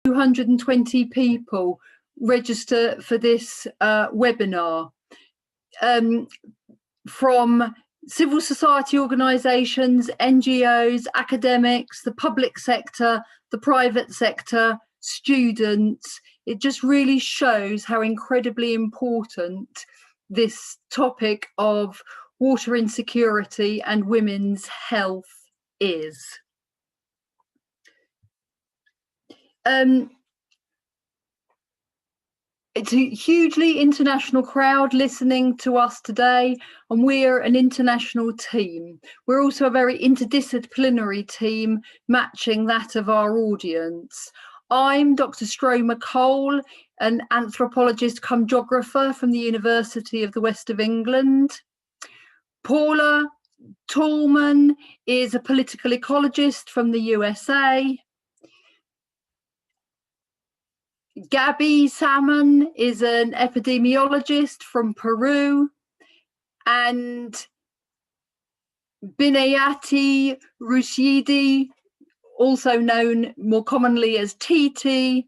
220 people register for this webinar, from civil society organisations, NGOs, academics, the public sector, the private sector, students. It just really shows how incredibly important this topic of water insecurity and women's health is. It's a hugely international crowd listening to us today, and we're an international team. We're also a very interdisciplinary team, matching that of our audience. I'm Dr. Stroma Cole, an anthropologist cum geographer from the University of the West of England. Paula Tallman is a political ecologist from the USA. Gabriela Salmon is an epidemiologist from Peru, and Binahayati Rsyidi, also known more commonly as TT,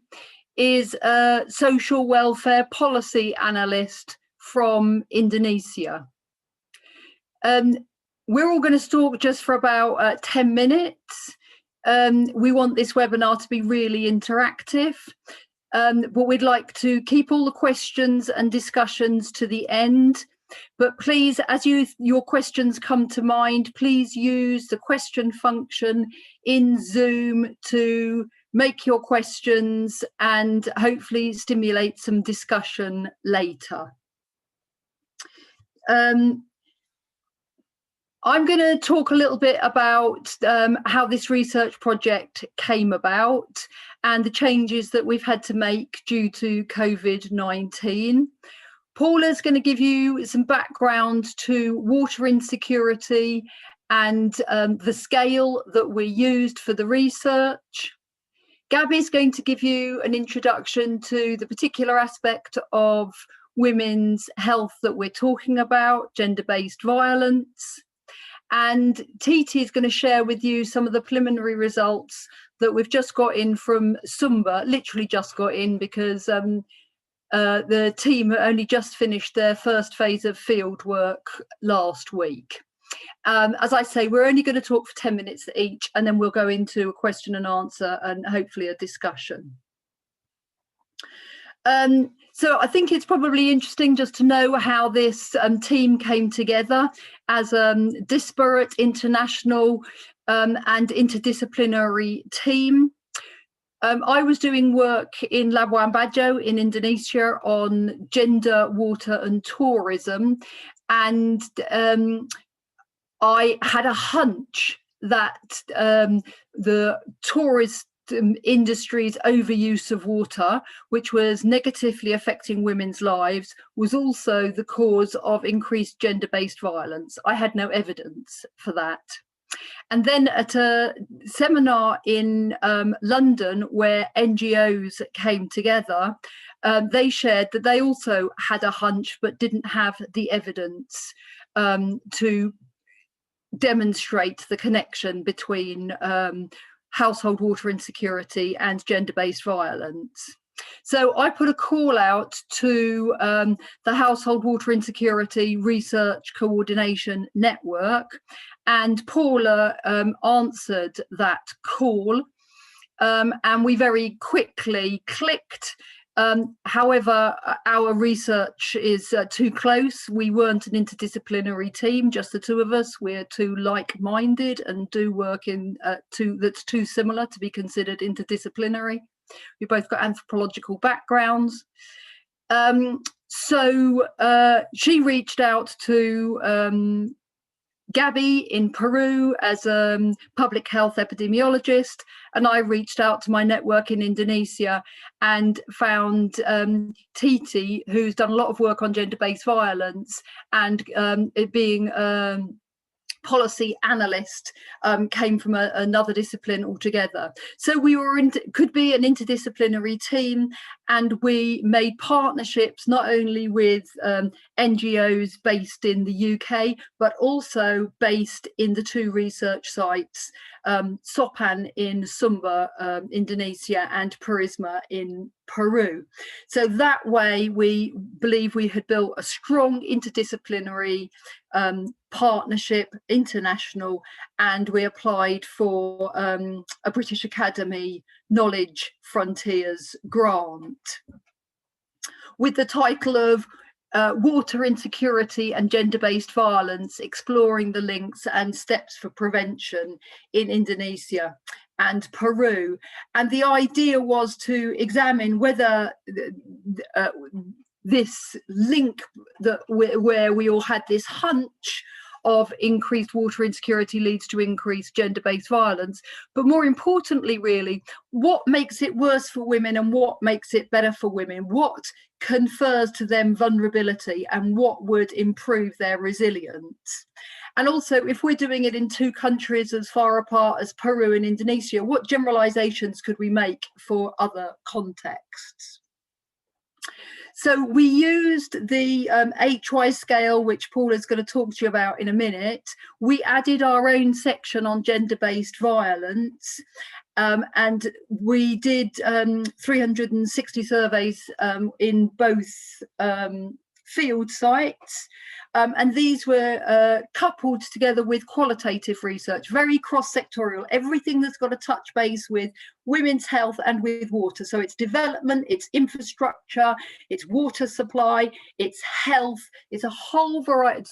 is a social welfare policy analyst from Indonesia. We're all going to talk just for about 10 minutes. We want this webinar to be really interactive. But we'd like to keep all the questions and discussions to the end. But please, as your questions come to mind, please use the question function in Zoom to make your questions and hopefully stimulate some discussion later. I'm going to talk a little bit about how this research project came about and the changes that we've had to make due to COVID-19. Paula's going to give you some background to water insecurity and the scale that we used for the research. Gabby's going to give you an introduction to the particular aspect of women's health that we're talking about, gender-based violence. And TT is going to share with you some of the preliminary results that we've just got in from Sumba, literally just got in because the team only just finished their first phase of field work last week. As I say, we're only going to talk for 10 minutes each, and then we'll go into a question and answer and hopefully a discussion. So I think it's probably interesting just to know how this team came together as a disparate international and interdisciplinary team. I was doing work in Labuan, Bajo in Indonesia on gender, water and tourism, and I had a hunch that the tourist industry's overuse of water, which was negatively affecting women's lives, was also the cause of increased gender-based violence. I had no evidence for that. And then at a seminar in London where NGOs came together, they shared that they also had a hunch but didn't have the evidence to demonstrate the connection between household water insecurity and gender-based violence. So I put a call out to the Household Water Insecurity Research Coordination Network, and Paula answered that call, and we very quickly clicked. However, our research is too close. We weren't an interdisciplinary team, just the two of us. We're too like-minded and do work in that's too similar to be considered interdisciplinary. We both got anthropological backgrounds. So she reached out to Gabby in Peru as a public health epidemiologist, and I reached out to my network in Indonesia and found Titi, who's done a lot of work on gender-based violence, and it being policy analyst, came from another discipline altogether. So we were could be an interdisciplinary team, and we made partnerships not only with NGOs based in the UK, but also based in the two research sites Sopan in Sumba, Indonesia, and Purisma in Peru. So that way we believe we had built a strong interdisciplinary partnership, international, and we applied for a British Academy Knowledge Frontiers grant with the title of Water Insecurity and Gender-Based Violence, Exploring the Links and Steps for Prevention in Indonesia and Peru. And the idea was to examine whether this link where we all had this hunch of increased water insecurity leads to increased gender-based violence, but more importantly, really, what makes it worse for women and what makes it better for women? What confers to them vulnerability and what would improve their resilience? And also, if we're doing it in two countries as far apart as Peru and Indonesia, what generalizations could we make for other contexts? So we used the HWISE scale, which Paula's going to talk to you about in a minute. We added our own section on gender-based violence, and we did 360 surveys in both field sites. And these were coupled together with qualitative research, very cross-sectorial, everything that's got a touch base with women's health and with water. So it's development, it's infrastructure, it's water supply, it's health, it's a whole variety,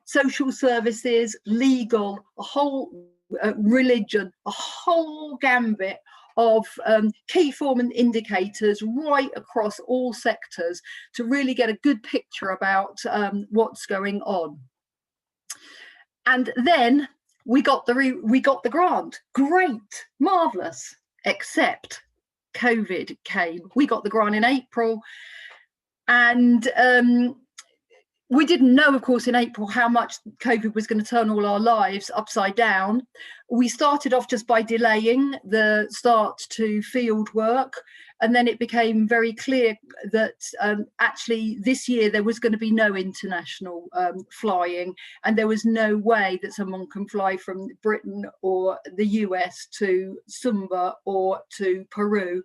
social services, legal, a whole religion, a whole gambit of key form and indicators right across all sectors to really get a good picture about what's going on. And then we got the grant. Great, marvelous, except COVID came. We got the grant in April, and we didn't know, of course, in April how much COVID was going to turn all our lives upside down. We started off just by delaying the start to field work, and then it became very clear that actually this year there was going to be no international flying, and there was no way that someone can fly from Britain or the US to Sumba or to Peru.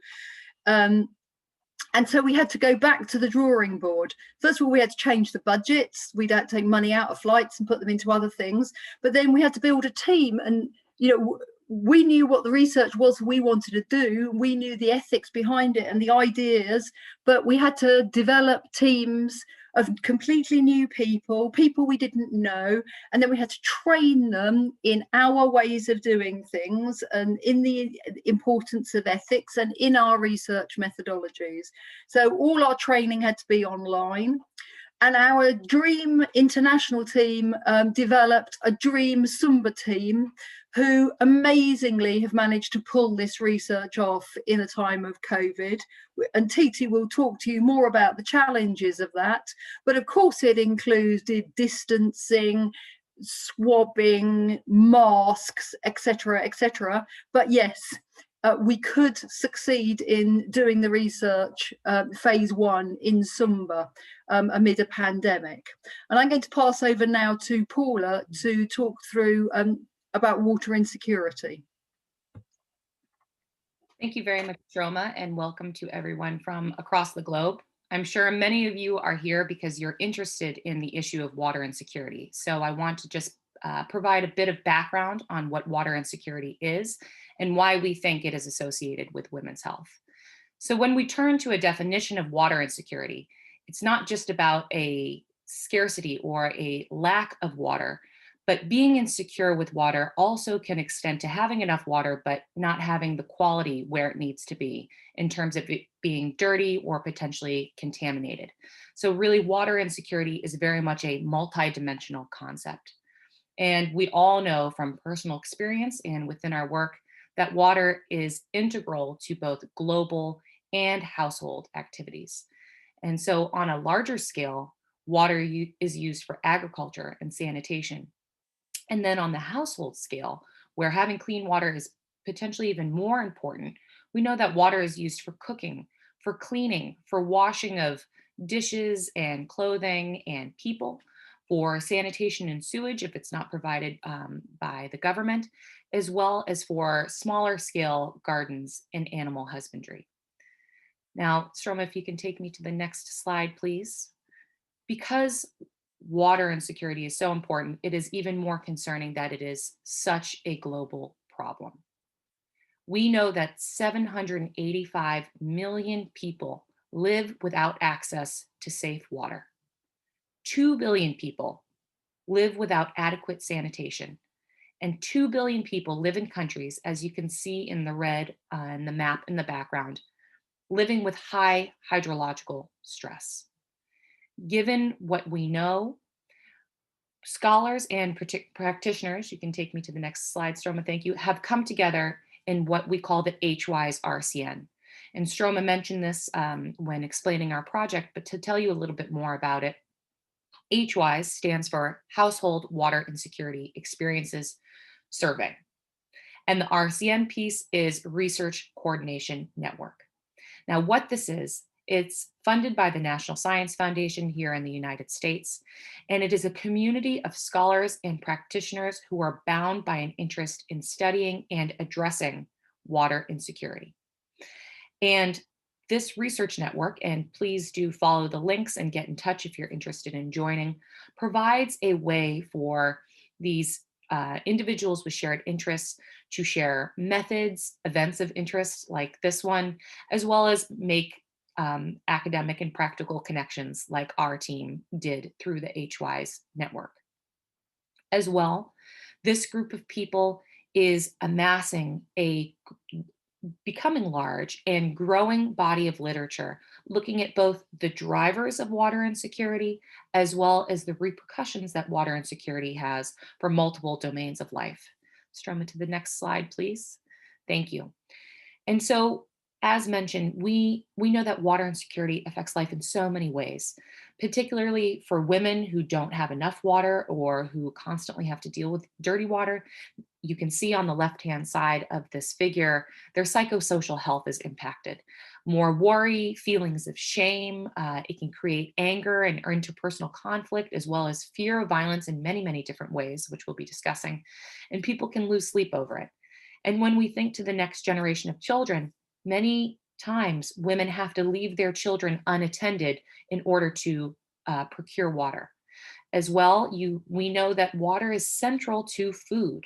And so we had to go back to the drawing board. First of all, we had to change the budgets. We'd had to take money out of flights and put them into other things. But then we had to build a team. And, you know, we knew what the research was we wanted to do. We knew the ethics behind it and the ideas. But we had to develop teams of completely new people we didn't know, and then we had to train them in our ways of doing things and in the importance of ethics and in our research methodologies. So all our training had to be online. And our dream international team developed a dream Sumba team who amazingly have managed to pull this research off in a time of COVID. And Titi will talk to you more about the challenges of that. But of course it included distancing, swabbing, masks, etc., etc. But yes, we could succeed in doing the research phase 1 in Sumba amid a pandemic. And I'm going to pass over now to Paula to talk through about water insecurity. Thank you very much, Stroma, and welcome to everyone from across the globe. I'm sure many of you are here because you're interested in the issue of water insecurity. So I want to just provide a bit of background on what water insecurity is and why we think it is associated with women's health. So when we turn to a definition of water insecurity, it's not just about a scarcity or a lack of water, but being insecure with water also can extend to having enough water, but not having the quality where it needs to be in terms of it being dirty or potentially contaminated. So really, water insecurity is very much a multidimensional concept. And we all know from personal experience and within our work that water is integral to both global and household activities. And so on a larger scale, water is used for agriculture and sanitation. And then on the household scale, where having clean water is potentially even more important, we know that water is used for cooking, for cleaning, for washing of dishes and clothing and people, for sanitation and sewage if it's not provided by the government, as well as for smaller scale gardens and animal husbandry. Now, Stroma, if you can take me to the next slide, please. Because water insecurity is so important, it is even more concerning that it is such a global problem. We know that 785 million people live without access to safe water. 2 billion people live without adequate sanitation. And 2 billion people live in countries, as you can see in the red in the map in the background, living with high hydrological stress. Given what we know, scholars and practitioners, you can take me to the next slide, Stroma, thank you, have come together in what we call the HWISE-RCN. And Stroma mentioned this when explaining our project, but to tell you a little bit more about it, HWISE stands for Household Water Insecurity Experiences Survey. And the RCN piece is Research Coordination Network. Now, what this is, it's funded by the National Science Foundation here in the United States, and it is a community of scholars and practitioners who are bound by an interest in studying and addressing water insecurity. And this research network, and please do follow the links and get in touch if you're interested in joining, provides a way for these individuals with shared interests to share methods, events of interest like this one, as well as make academic and practical connections like our team did through the HWISE network. As well, this group of people is amassing a becoming large and growing body of literature, looking at both the drivers of water insecurity as well as the repercussions that water insecurity has for multiple domains of life. Stroma, to the next slide, please. Thank you. And so, as mentioned, we know that water insecurity affects life in so many ways, particularly for women who don't have enough water or who constantly have to deal with dirty water. You can see on the left-hand side of this figure, their psychosocial health is impacted. More worry, feelings of shame, it can create anger and interpersonal conflict, as well as fear of violence in many, many different ways, which we'll be discussing. And people can lose sleep over it. And when we think to the next generation of children, many times women have to leave their children unattended in order to procure water. As well, we know that water is central to food,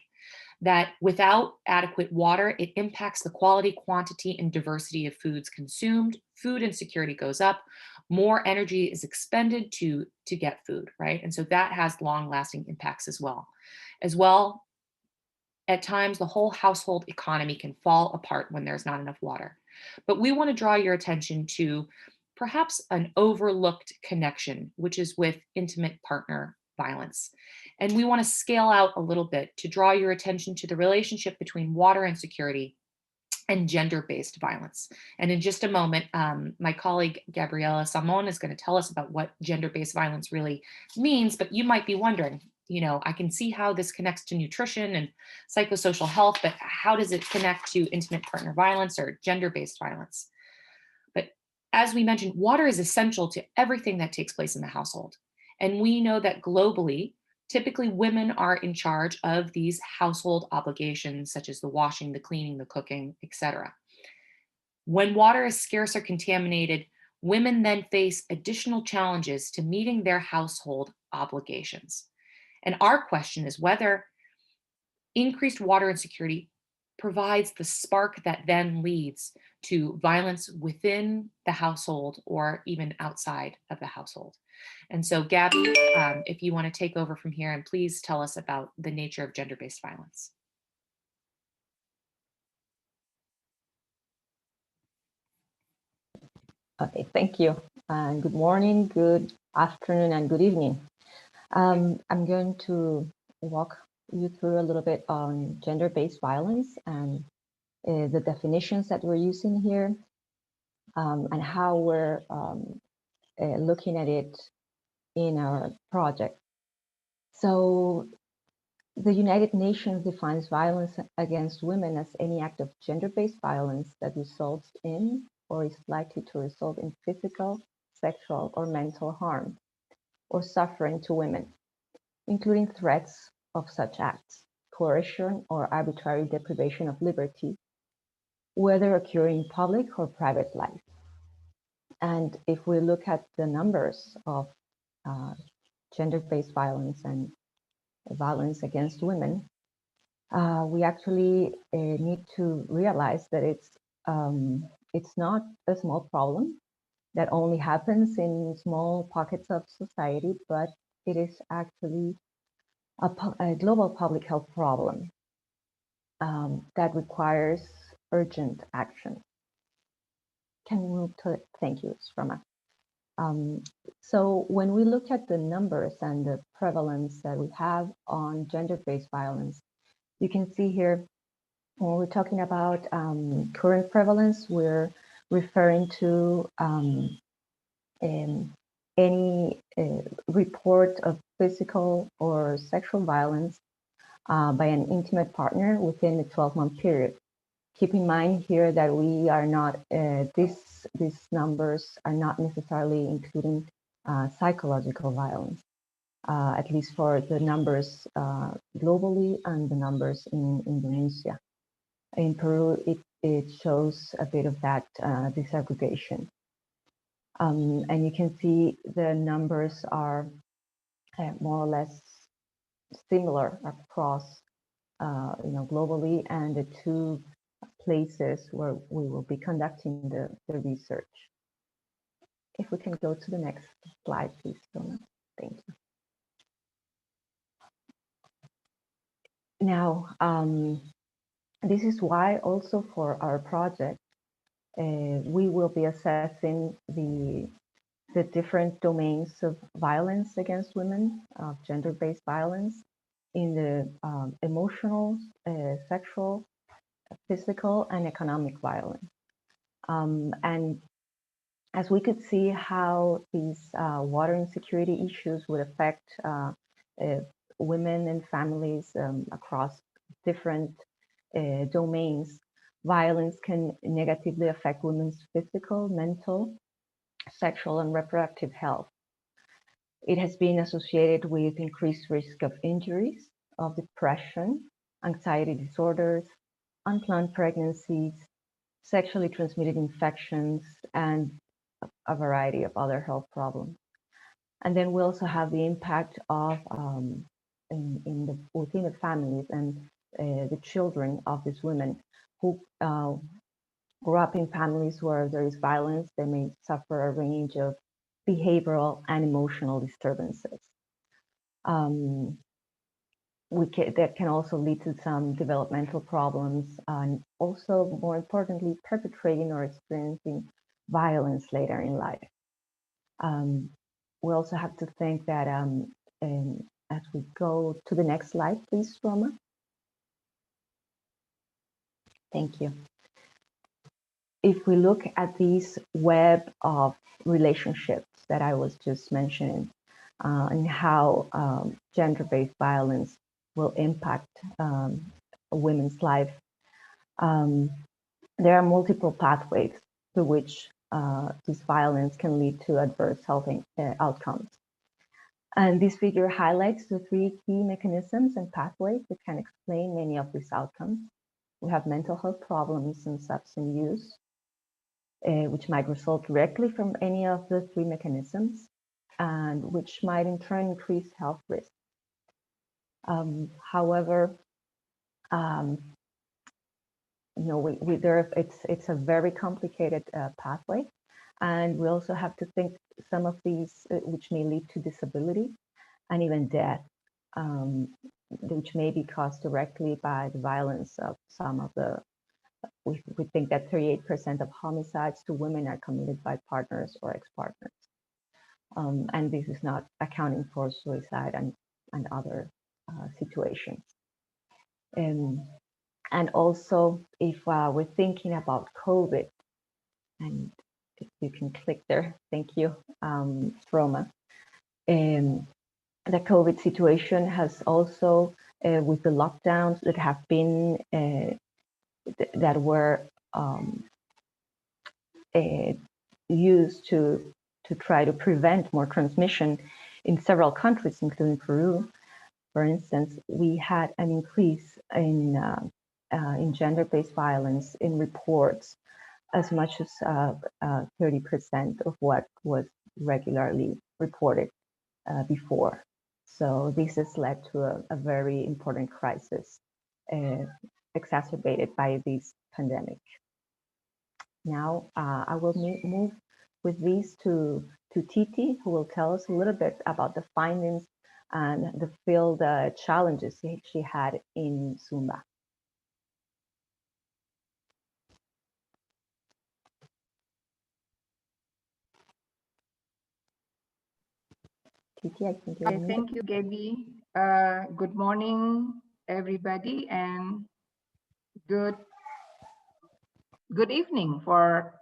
that without adequate water, it impacts the quality, quantity, and diversity of foods consumed. Food insecurity goes up, more energy is expended to get food, right? And so that has long-lasting impacts as well. As well, at times, the whole household economy can fall apart when there's not enough water. But we want to draw your attention to perhaps an overlooked connection, which is with intimate partner violence. And we want to scale out a little bit to draw your attention to the relationship between water insecurity and gender-based violence. And in just a moment, my colleague Gabriela Salmon is going to tell us about what gender-based violence really means, but you might be wondering, I can see how this connects to nutrition and psychosocial health, but how does it connect to intimate partner violence or gender-based violence? But as we mentioned, water is essential to everything that takes place in the household. And we know that globally, typically women are in charge of these household obligations, such as the washing, the cleaning, the cooking, etc. When water is scarce or contaminated, women then face additional challenges to meeting their household obligations. And our question is whether increased water insecurity provides the spark that then leads to violence within the household or even outside of the household. And so, Gabby, if you want to take over from here, and please tell us about the nature of gender-based violence. Okay, thank you. Good morning, good afternoon, and good evening. I'm going to walk you through a little bit on gender-based violence and the definitions that we're using here, and how we're looking at it in our project. So the United Nations defines violence against women as any act of gender-based violence that results in or is likely to result in physical, sexual, or mental harm or suffering to women, including threats of such acts, coercion, or arbitrary deprivation of liberty, whether occurring in public or private life. And if we look at the numbers of gender-based violence and violence against women, we actually need to realize that it's not a small problem that only happens in small pockets of society, but it is actually a global public health problem that requires urgent action. Can we move to it? Thank you, Stroma. So when we look at the numbers and the prevalence that we have on gender-based violence, you can see here, when we're talking about current prevalence, we're referring to any report of physical or sexual violence by an intimate partner within a 12-month period. Keep in mind here that we are not, these numbers are not necessarily including psychological violence, at least for the numbers globally and the numbers in Indonesia. In Peru, it shows a bit of that disaggregation. And you can see the numbers are more or less similar across, globally, and the two places where we will be conducting the research. If we can go to the next slide, please, Donna. Thank you. Now, this is why also for our project, we will be assessing the different domains of violence against women, of gender-based violence, in the emotional, sexual, physical, and economic violence. And as we could see how these water insecurity issues would affect women and families across different domains, violence can negatively affect women's physical, mental, sexual, and reproductive health. It has been associated with increased risk of injuries, of depression, anxiety disorders, unplanned pregnancies, sexually transmitted infections, and a variety of other health problems. And then we also have the impact of within the families and the children of these women who grow up in families where there is violence. They may suffer a range of behavioral and emotional disturbances. That can also lead to some developmental problems, and also, more importantly, perpetrating or experiencing violence later in life. We also have to think that as we go to the next slide, please, Roma. Thank you. If we look at this web of relationships that I was just mentioning, and how gender-based violence will impact a women's life, there are multiple pathways through which this violence can lead to adverse health outcomes. And this figure highlights the three key mechanisms and pathways that can explain many of these outcomes. We have mental health problems and substance use, which might result directly from any of the three mechanisms, and which might in turn increase health risks. However, it's a very complicated pathway, and we also have to think some of these which may lead to disability and even death, which may be caused directly by the violence of some of the. We think that 38% of homicides to women are committed by partners or ex-partners, and this is not accounting for suicide and other situations. And also, if we're thinking about COVID, and if you can click there, thank you, Stroma. The COVID situation has also, with the lockdowns that have been, that were used to try to prevent more transmission in several countries, including Peru, For instance, we had an increase in gender-based violence in reports as much as 30% of what was regularly reported before. So this has led to a very important crisis exacerbated by this pandemic. Now I will move with these to Titi, who will tell us a little bit about the findings and the field challenges she had in Sumba. Titi, I think you're muted. Thank you, Gabby. Good morning, everybody, and good evening for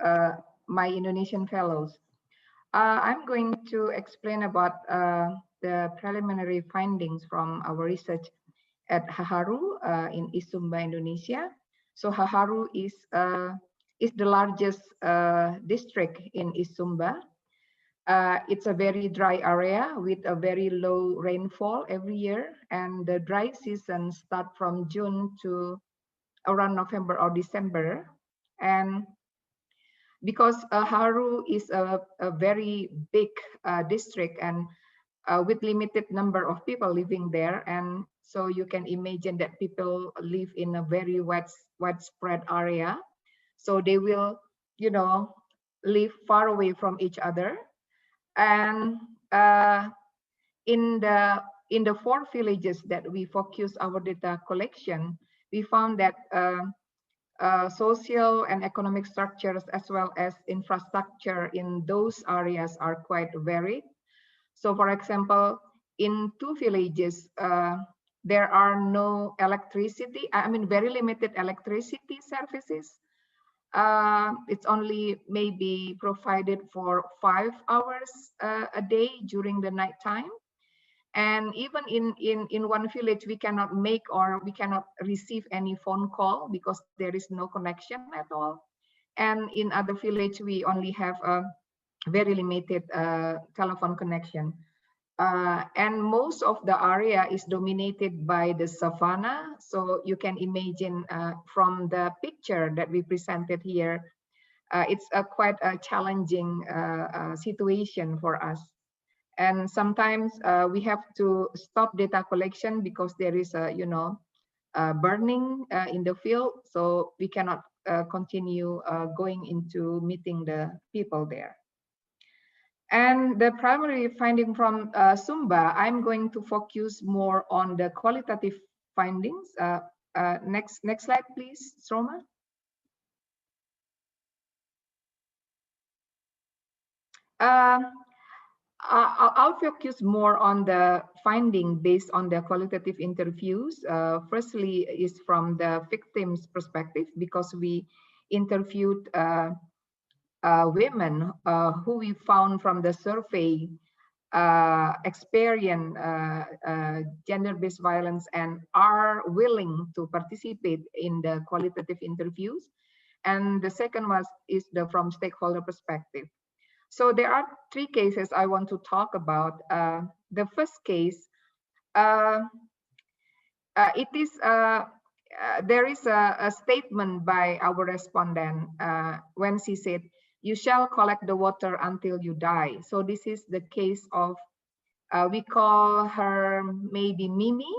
my Indonesian fellows. I'm going to explain about the preliminary findings from our research at Haharu in East Sumba, Indonesia. So Haharu is the largest district in East Sumba. It's a very dry area with a very low rainfall every year, and the dry season starts from June to around November or December. And because Haharu is a very big district and with limited number of people living there, and so you can imagine that people live in a very widespread area. So they will, live far away from each other. And in the 4 villages that we focus our data collection, we found that social and economic structures as well as infrastructure in those areas are quite varied. So for example, in 2 villages, there are no electricity, very limited electricity services. It's only maybe provided for 5 hours a day during the night time. And even in one village, we cannot make or we cannot receive any phone call because there is no connection at all. And in other village, we only have a very limited telephone connection. And most of the area is dominated by the savanna. So you can imagine from the picture that we presented here, it's quite a challenging situation for us. And sometimes we have to stop data collection because there is a, burning in the field. So we cannot continue going into meeting the people there. And the primary finding from Sumba, I'm going to focus more on the qualitative findings. Next slide, please, Stroma. I'll focus more on the finding based on the qualitative interviews. Firstly, is from the victim's perspective, because we interviewed women who we found from the survey experience gender-based violence and are willing to participate in the qualitative interviews. And the second one is from stakeholder perspective. So there are 3 cases I want to talk about. The first case, there is a statement by our respondent when she said, "You shall collect the water until you die." So this is the case of, we call her maybe Mimi.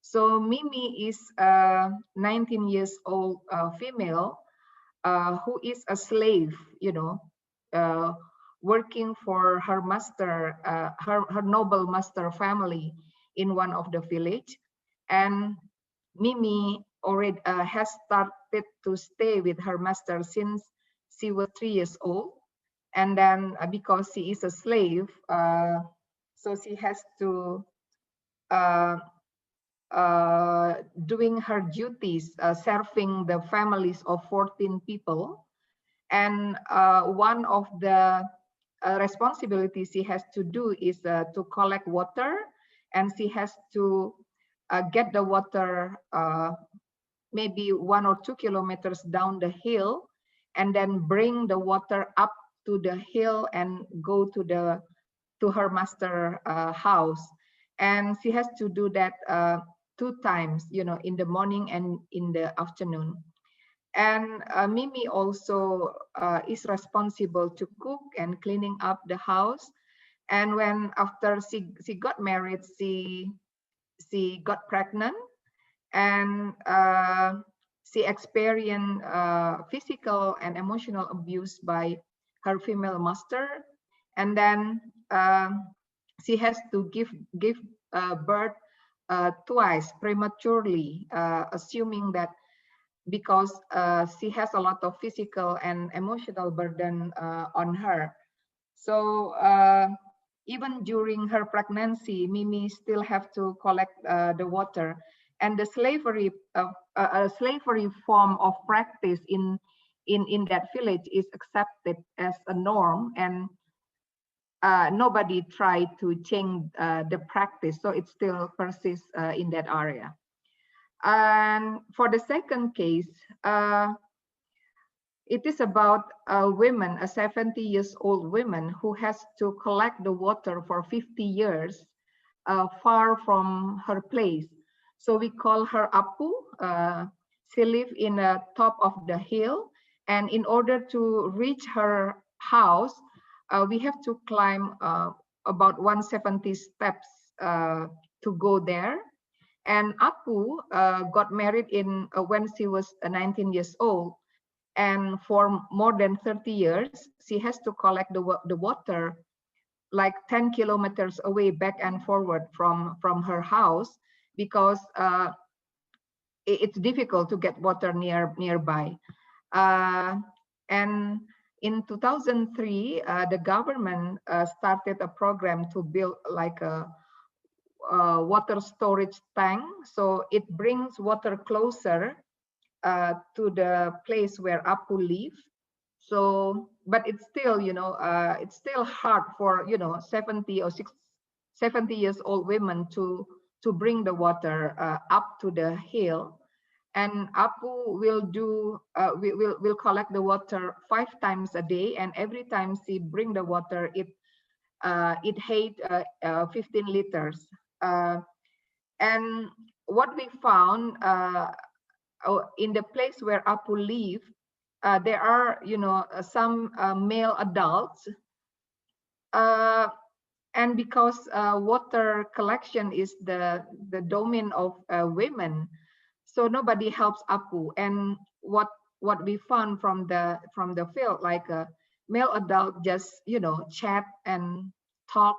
So Mimi is a 19 years old female who is a slave, working for her master, her noble master family in one of the village. And Mimi already has started to stay with her master since she was 3 years old. And then because she is a slave, so she has to doing her duties, serving the families of 14 people. And one of the responsibilities she has to do is to collect water, and she has to get the water maybe 1 or 2 kilometers down the hill, and then bring the water up to the hill and go to her master house. and she has to do that 2 times, in the morning and in the afternoon. And Mimi also is responsible to cook and cleaning up the house. And when after she got married, she got pregnant, and she experienced physical and emotional abuse by her female master, and then she has to give birth twice prematurely, assuming that because she has a lot of physical and emotional burden on her. So even during her pregnancy, Mimi still have to collect the water, and the slavery form of practice in that village is accepted as a norm, and nobody tried to change the practice, so it still persists in that area. And for the second case, it is about a woman, a 70-year-old woman who has to collect the water for 50 years far from her place. So we call her Apu. She lives in the top of the hill, and in order to reach her house, we have to climb about 170 steps to go there. And Apu got married when she was 19 years old. And for more than 30 years, she has to collect the water like 10 kilometers away, back and forward from her house, because it's difficult to get water nearby. And in 2003, the government started a program to build like a water storage tank. So it brings water closer to the place where Apu lives. So, but it's still, it's still hard for 70 or 70 years old women to bring the water up to the hill. And Apu will will collect the water 5 times a day, and every time she bring the water, it had 15 liters. And what we found in the place where Apu live, there are some male adults, and because water collection is the domain of women, so nobody helps Apu. And what we found from the field, like a male adult just chat and talk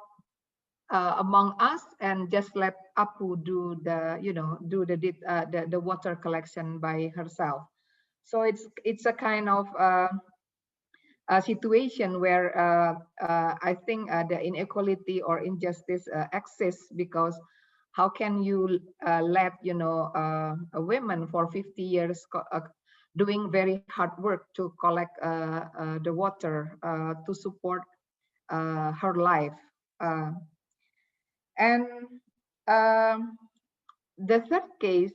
among us, and just let Apu do the the water collection by herself. So it's a kind of a situation where I think the inequality or injustice exists, because how can you let a woman for 50 years doing very hard work to collect the water to support her life. And the third case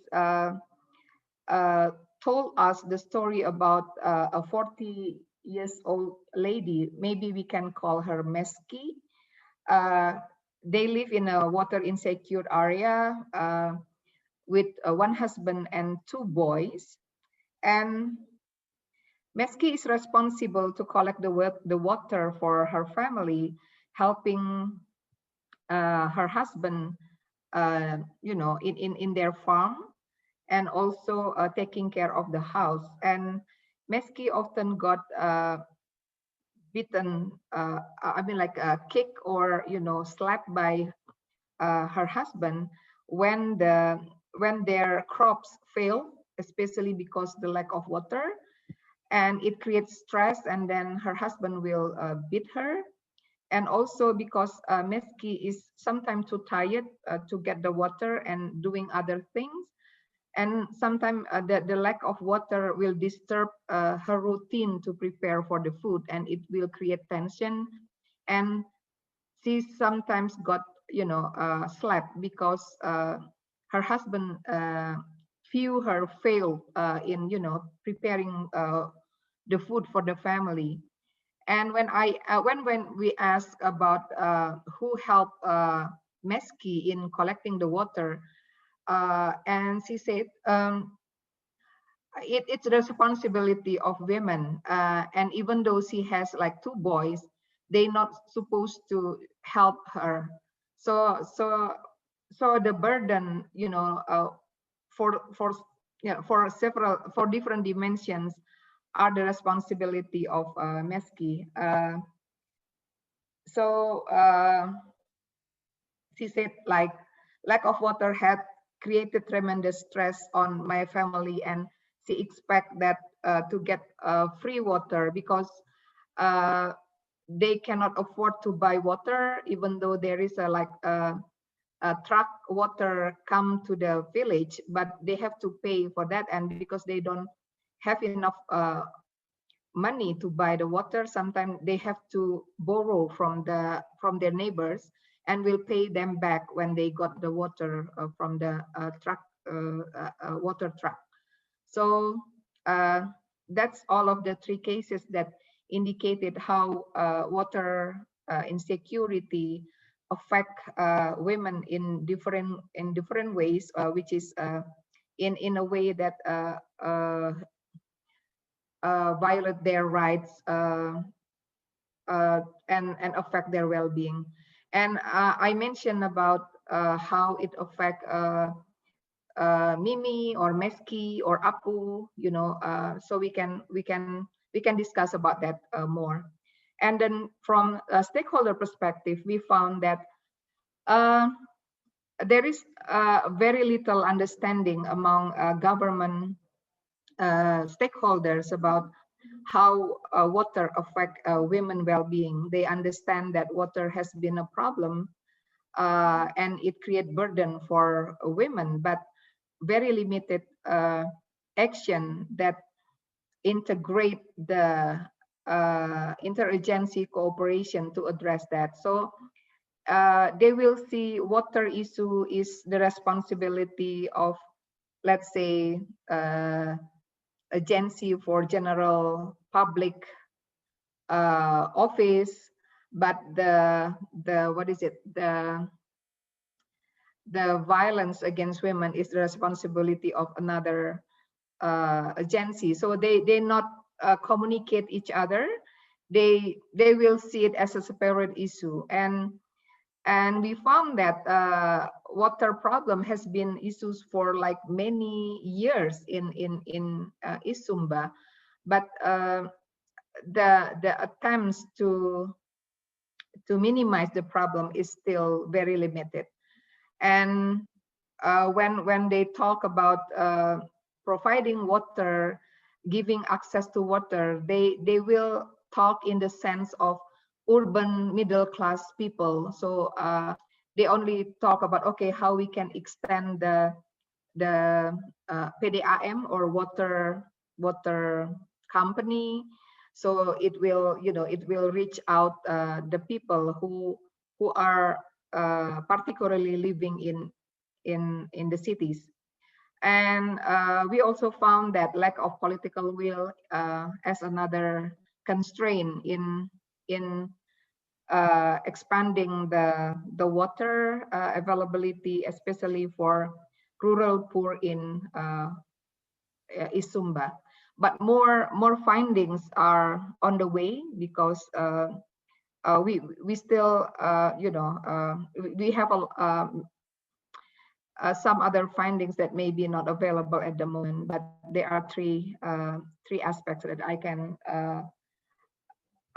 told us the story about a 40-year-old lady. Maybe we can call her Meski. They live in a water insecure area with one husband and 2 boys. And Meski is responsible to collect the water for her family, helping her husband, in their farm, and also taking care of the house. And Meski often got beaten, like kicked or slapped by her husband when their crops fail, especially because the lack of water, and it creates stress, and then her husband will beat her. And also because Meski is sometimes too tired to get the water and doing other things. And sometimes the lack of water will disturb her routine to prepare for the food, and it will create tension. And she sometimes got, slapped because her husband view her fail in, preparing the food for the family. And when we ask about who helped Meski in collecting the water. And she said, it's the responsibility of women. And even though she has like 2 boys, they're not supposed to help her. So the burden, you know, for different dimensions are the responsibility of Meski. She said, like, lack of water had created tremendous stress on my family, and she expect that to get free water because they cannot afford to buy water, even though there is a truck water come to the village, but they have to pay for that, and because they don't have enough money to buy the water, sometimes they have to borrow from their neighbors, and will pay them back when they got the water from the water truck. So that's all of the 3 cases that indicated how water insecurity affect women in different ways, which is in a way that violate their rights and affect their well-being. And I mentioned about how it affect Mimi or Meski or Apu, you know, so we can discuss about that more. And then from a stakeholder perspective, we found that there is very little understanding among government stakeholders about how water affect women well-being. They understand that water has been a problem and it create burden for women, but very limited action that integrate the interagency cooperation to address that. So they will see water issue is the responsibility of, let's say, agency for general public office, but the violence against women is the responsibility of another agency. So they not communicate each other. They will see it as a separate issue, and we found that water problem has been issues for like many years in East Sumba, but the attempts to minimize the problem is still very limited. And when they talk about providing water, giving access to water, they will talk in the sense of urban middle class people. So they only talk about, okay, how we can extend the PDAM or water company, so it will, you know, it will reach out the people who are particularly living in the cities. And we also found that lack of political will as another constraint in expanding the water availability, especially for rural poor in East Sumba. But more findings are on the way, because we still you know, we have some other findings that may be not available at the moment, but there are three aspects that I can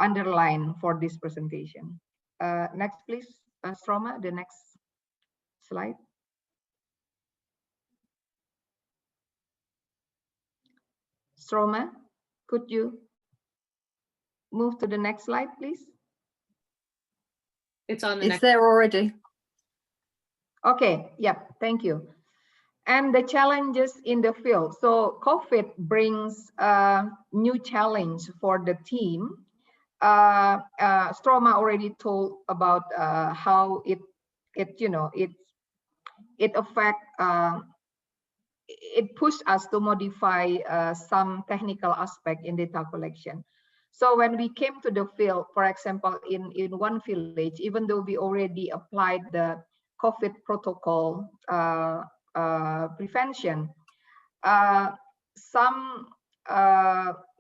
underline for this presentation. Next, please, Stroma, the next slide. Stroma, could you move to the next slide, please? It's on the It's next. there already. Okay, yep, thank you. And the challenges in the field. So COVID brings a new challenge for the team. Stroma already told about how it affect, it pushed us to modify some technical aspect in data collection. So when we came to the field, for example, in one village, even though we already applied the COVID protocol prevention. Some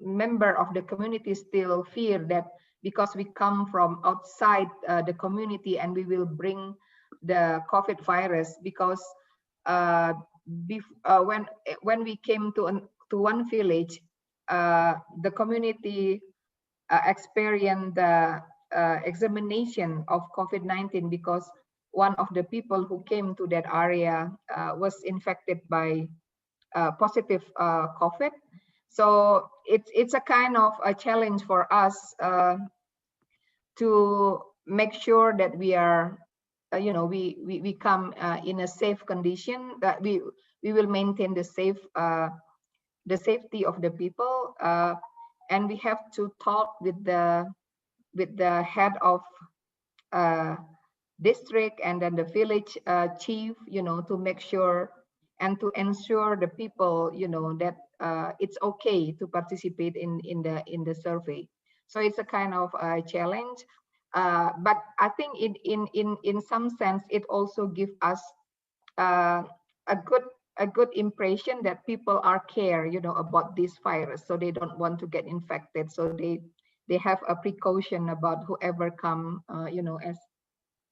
member of the community still fear that because we come from outside the community and we will bring the COVID virus, because when we came to one village, the community experienced the examination of COVID-19 because one of the people who came to that area was infected by positive COVID. So it's a kind of a challenge for us to make sure that we are, we come in a safe condition, that we will maintain the safety of the people, and we have to talk with the head of district and then the village chief, to make sure and to ensure the people, that it's okay to participate in the survey. So it's a kind of challenge, but I think in some sense it also gives us a good impression that people are care, about this virus, so they don't want to get infected. So they have a precaution about whoever come,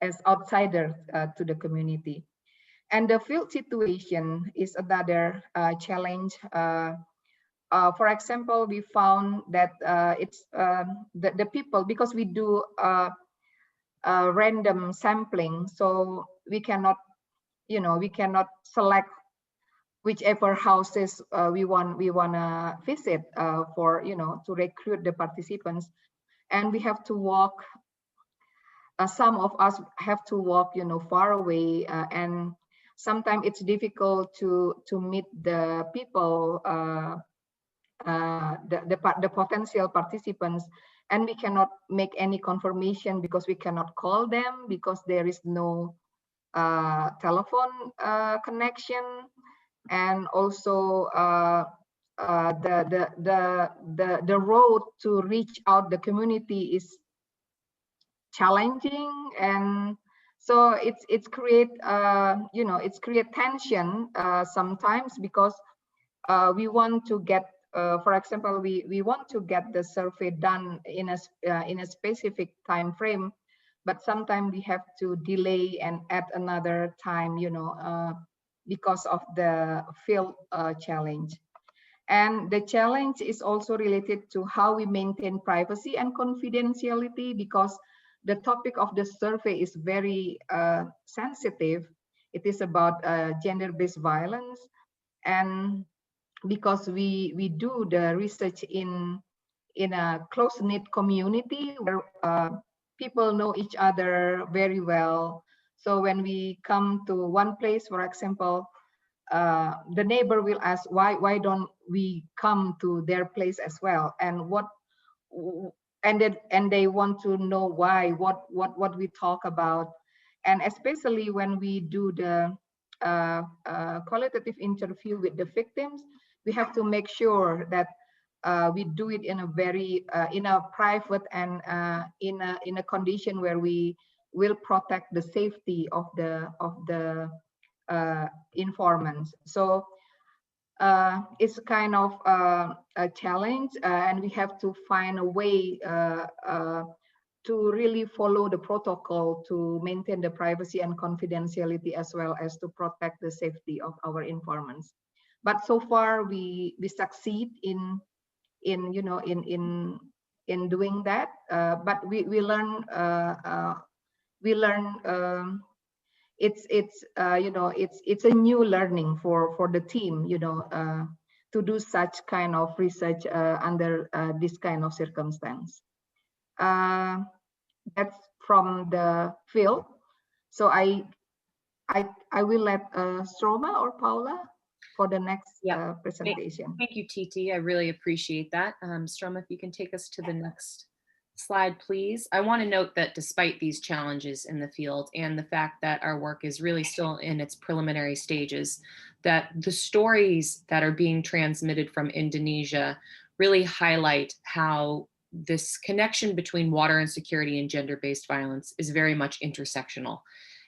as outsiders to the community. And the field situation is another challenge. For example, we found that it's the people, because we do random sampling, so we cannot select whichever houses we wanna visit for to recruit the participants, and we have to walk. Some of us have to walk far away, and sometimes it's difficult to meet the people, the potential participants, and we cannot make any confirmation because we cannot call them because there is no telephone connection, and also the road to reach out the community is challenging, and so it's create tension sometimes, because we want to get, for example, we want to get the survey done in a specific time frame, but sometimes we have to delay and add another time, because of the field challenge. And the challenge is also related to how we maintain privacy and confidentiality, because the topic of the survey is very sensitive. It is about gender-based violence, and because we do the research in a close-knit community where people know each other very well. So when we come to one place, for example, the neighbor will ask, why don't we come to their place as well, and they want to know why, what we talk about. And especially when we do the qualitative interview with the victims, we have to make sure that we do it in a very in a private and in a condition where we will protect the safety of the informants. So it's kind of a challenge, and we have to find a way to really follow the protocol to maintain the privacy and confidentiality, as well as to protect the safety of our informants. But so far we succeed in doing that. But we learn it's a new learning for the team, to do such kind of research under this kind of circumstance. That's from the field. So I will let Stroma or Paula for the next presentation. Thank you, Titi. I really appreciate that. Stroma, if you can take us to the next slide, please. I want to note that despite these challenges in the field and the fact that our work is really still in its preliminary stages, that the stories that are being transmitted from Indonesia really highlight how this connection between water insecurity and gender-based violence is very much intersectional.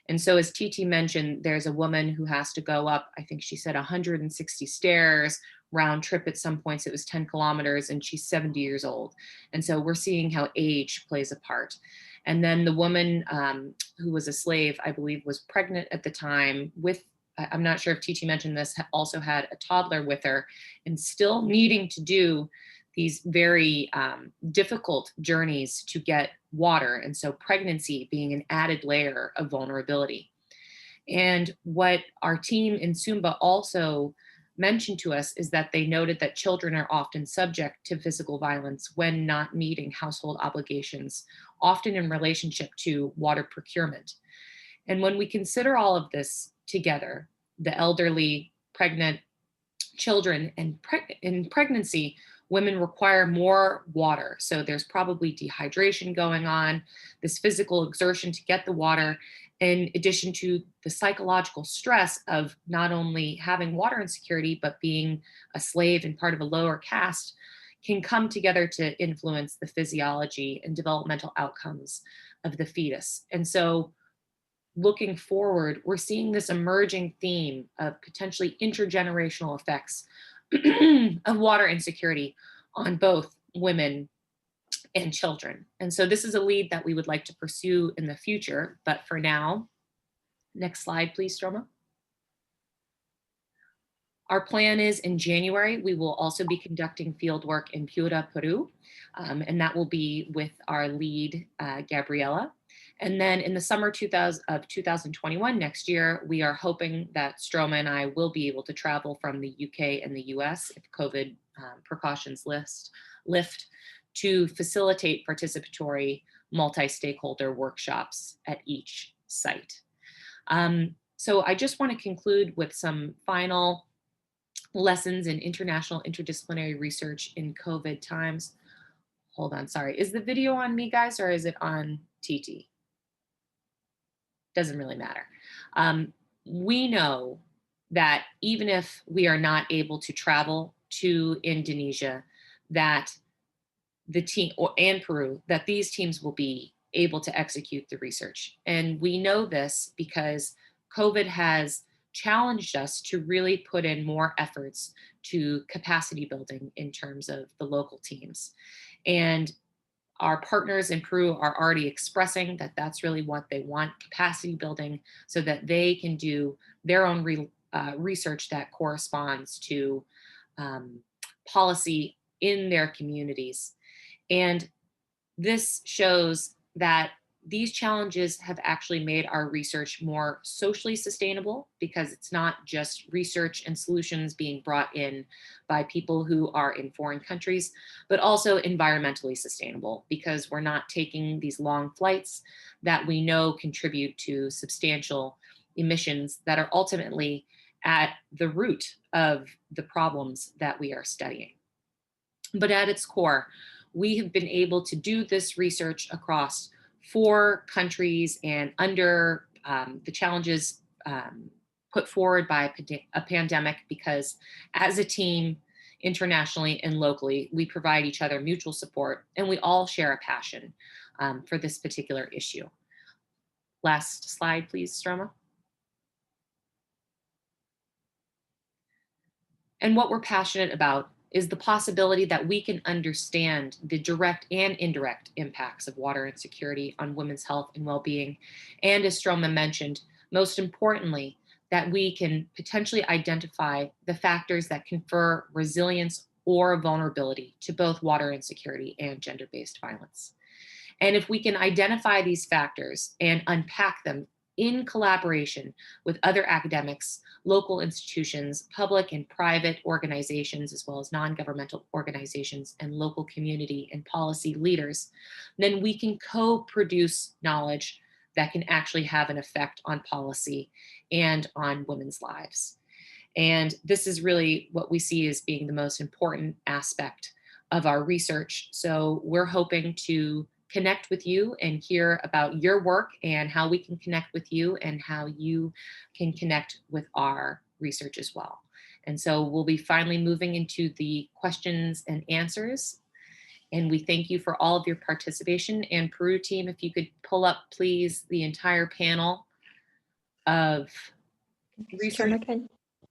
And so as Titi mentioned, there's a woman who has to go up, I think she said 160 stairs, round trip at some points, it was 10 kilometers, and she's 70 years old. And so we're seeing how age plays a part. And then the woman who was a slave, I believe, was pregnant at the time with, I'm not sure if Titi mentioned this, also had a toddler with her, and still needing to do these very difficult journeys to get water. And so pregnancy being an added layer of vulnerability. And what our team in Sumba also mentioned to us is that they noted that children are often subject to physical violence when not meeting household obligations, often in relationship to water procurement. And when we consider all of this together, the elderly, pregnant, children, and in pregnancy, women require more water. So there's probably dehydration going on, this physical exertion to get the water, in addition to the psychological stress of not only having water insecurity, but being a slave and part of a lower caste, can come together to influence the physiology and developmental outcomes of the fetus. And so looking forward, we're seeing this emerging theme of potentially intergenerational effects of water insecurity on both women and children. And so this is a lead that we would like to pursue in the future. But for now, next slide, please, Stroma. Our plan is in January, we will also be conducting field work in Piura, Peru, and that will be with our lead, Gabriela. And then in the summer 2021, next year, we are hoping that Stroma and I will be able to travel from the UK and the US if COVID precautions lift to facilitate participatory multi-stakeholder workshops at each site. So I just want to conclude with some final lessons in international interdisciplinary research in COVID times. Hold on, sorry. Is the video on me, guys, or is it on TT? Doesn't really matter. We know that even if we are not able to travel to Indonesia, that the team, and Peru, that these teams will be able to execute the research. And we know this because COVID has challenged us to really put in more efforts to capacity building in terms of the local teams. And our partners in Peru are already expressing that that's really what they want, capacity building, so that they can do their own research that corresponds to policy in their communities. And this shows that these challenges have actually made our research more socially sustainable, because it's not just research and solutions being brought in by people who are in foreign countries, but also environmentally sustainable, because we're not taking these long flights that we know contribute to substantial emissions that are ultimately at the root of the problems that we are studying. But at its core, we have been able to do this research across 4 countries and under the challenges put forward by a pandemic, because as a team, internationally and locally, we provide each other mutual support, and we all share a passion for this particular issue. Last slide, please, Stroma. And what we're passionate about is the possibility that we can understand the direct and indirect impacts of water insecurity on women's health and well-being. And as Stroma mentioned, most importantly, that we can potentially identify the factors that confer resilience or vulnerability to both water insecurity and gender-based violence. And if we can identify these factors and unpack them in collaboration with other academics, local institutions, public and private organizations, as well as non-governmental organizations and local community and policy leaders, then we can co-produce knowledge that can actually have an effect on policy and on women's lives. And this is really what we see as being the most important aspect of our research. So we're hoping to connect with you and hear about your work and how we can connect with you and how you can connect with our research as well. And so we'll be finally moving into the questions and answers. And we thank you for all of your participation. And Peru team, if you could pull up, please, the entire panel of research. Stroma,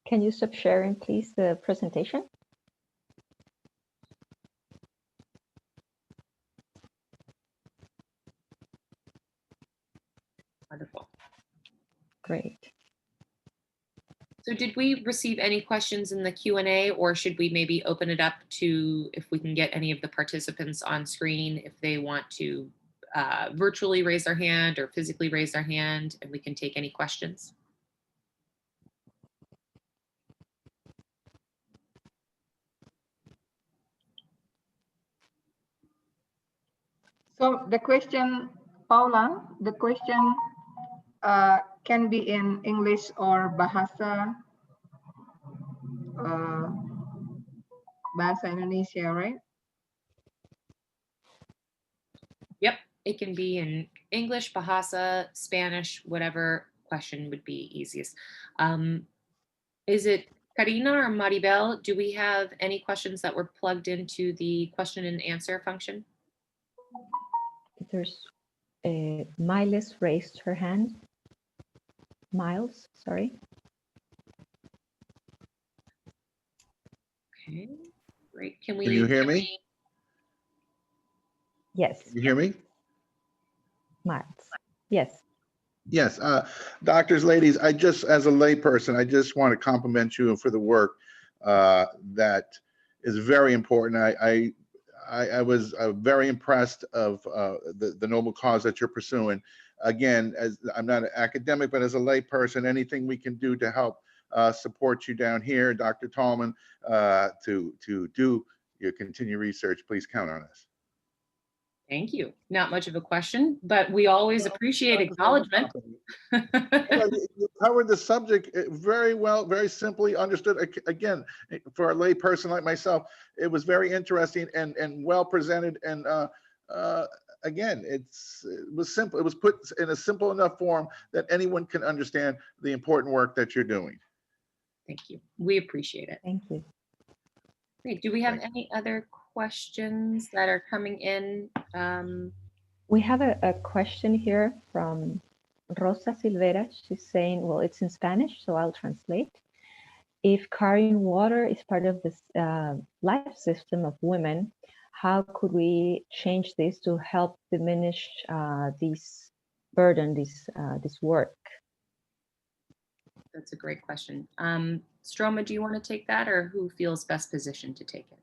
can you stop sharing, please, the presentation? Wonderful. Great. So did we receive any questions in the Q&A, or should we maybe open it up to, if we can get any of the participants on screen, if they want to virtually raise their hand or physically raise their hand, and we can take any questions? So the question, Paula, the question can be in English or Bahasa Indonesia, right? Yep, it can be in English, Bahasa, Spanish, whatever question would be easiest. Is it Karina or Maribel? Do we have any questions that were plugged into the question and answer function? There's Miles raised her hand. Miles, sorry. Okay, great. Can you hear me? Yes. Can you hear me? Miles. Yes. Yes. Doctors, ladies, I just, as a layperson, I just want to compliment you for the work that is very important. I was very impressed of the noble cause that you're pursuing. Again, as I'm not an academic, but as a layperson, anything we can do to help support you down here, Dr. Tallman, to do your continued research, please count on us. Thank you. Not much of a question, but we always appreciate acknowledgement. You covered the subject very well, very simply understood. Again, for a lay person like myself, it was very interesting and well presented. And again, it was simple. It was put in a simple enough form that anyone can understand the important work that you're doing. Thank you. We appreciate it. Thank you. Great. Do we have any other questions that are coming in? We have a question here from Rosa Silvera. She's saying, well, it's in Spanish, so I'll translate. If carrying water is part of this life system of women, how could we change this to help diminish this burden, this work? That's a great question. Stroma, do you want to take that, or who feels best positioned to take it?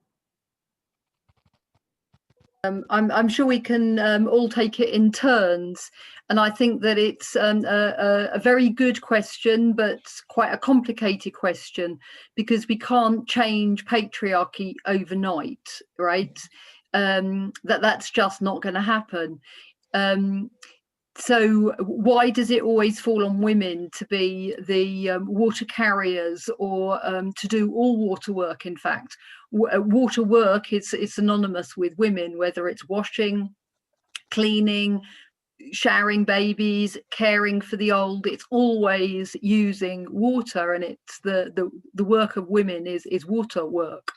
I'm sure we can all take it in turns, and I think that it's a very good question, but quite a complicated question, because we can't change patriarchy overnight, right? That's just not going to happen. So why does it always fall on women to be the water carriers, or to do all water work? In fact, water work is synonymous with women, whether it's washing, cleaning, showering babies, caring for the old. It's always using water, and it's the work of women is water work.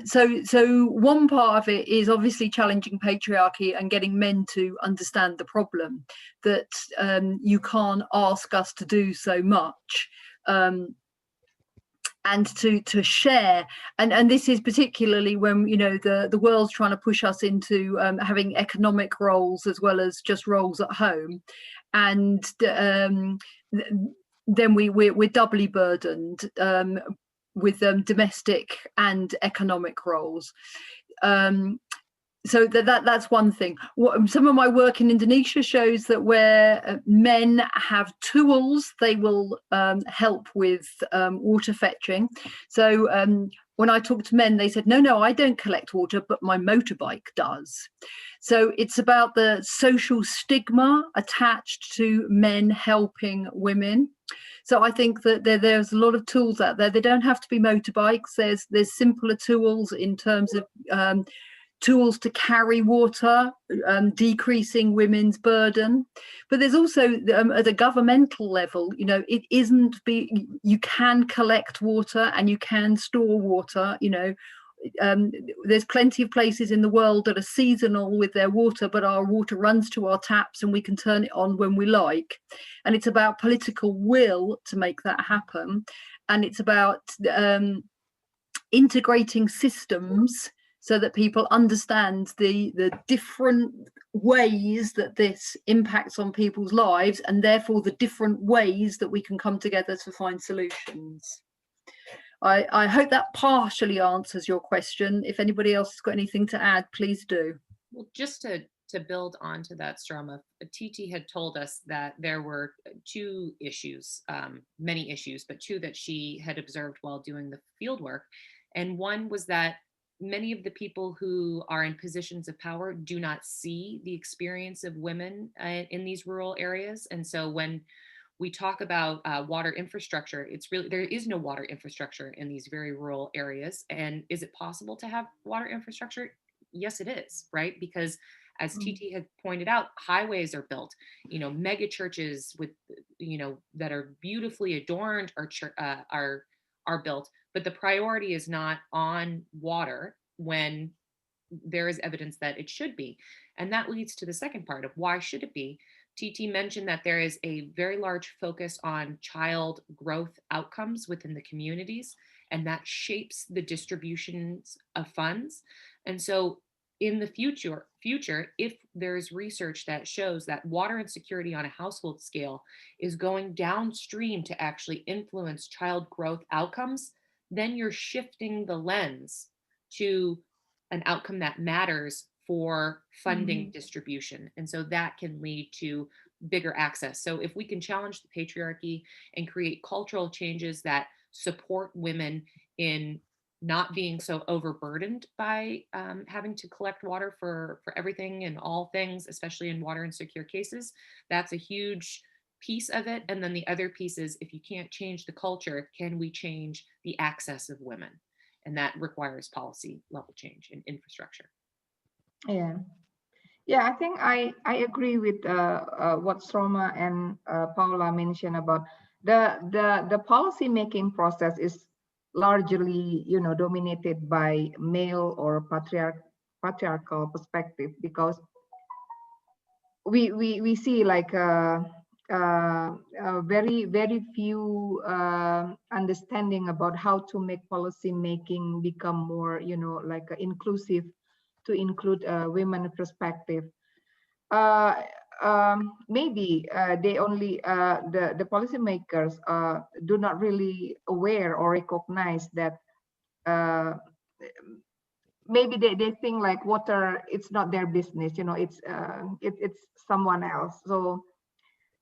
So one part of it is obviously challenging patriarchy and getting men to understand the problem, that you can't ask us to do so much, and to share. And this is particularly when, you know, the world's trying to push us into having economic roles as well as just roles at home, and then we're doubly burdened with domestic and economic roles. So that's one thing. Some of my work in Indonesia shows that where men have tools, they will help with water fetching. So when I talk to men, they said, no, I don't collect water, but my motorbike does. So it's about the social stigma attached to men helping women. So I think that there's a lot of tools out there. They don't have to be motorbikes. There's simpler tools in terms of tools to carry water, decreasing women's burden. But there's also at a governmental level, you know, it isn't you can collect water and you can store water, you know, there's plenty of places in the world that are seasonal with their water, but our water runs to our taps and we can turn it on when we like. And it's about political will to make that happen. And it's about integrating systems so that people understand the different ways that this impacts on people's lives, and therefore the different ways that we can come together to find solutions. I hope that partially answers your question. If anybody else has got anything to add, please do. Well, just to build onto that, Stroma, TT had told us that there were two issues, many issues, but two that she had observed while doing the field work. And one was that many of the people who are in positions of power do not see the experience of women in these rural areas. And so when we talk about water infrastructure, it's really, there is no water infrastructure in these very rural areas. And is it possible to have water infrastructure? Yes, it is, right? Because as TT had pointed out, highways are built, mega churches with, that are beautifully adorned are built, but the priority is not on water when there is evidence that it should be. And that leads to the second part of why should it be? TT mentioned that there is a very large focus on child growth outcomes within the communities, and that shapes the distributions of funds. And so in the future, if there's research that shows that water insecurity on a household scale is going downstream to actually influence child growth outcomes, then you're shifting the lens to an outcome that matters for funding distribution. And so that can lead to bigger access. So if we can challenge the patriarchy and create cultural changes that support women in not being so overburdened by having to collect water for everything and all things, especially in water insecure cases, that's a huge piece of it. And then the other piece is, if you can't change the culture, can we change the access of women? And that requires policy level change and infrastructure. Yeah, I think I agree with what Stroma and Paula mentioned about the policy making process is largely, dominated by male or patriarchal perspective, because we see like very few understanding about how to make policy making become more, like inclusive, to include women perspective. Maybe they only the policymakers do not really aware or recognize that maybe they think like water, it's not their business, it's someone else. So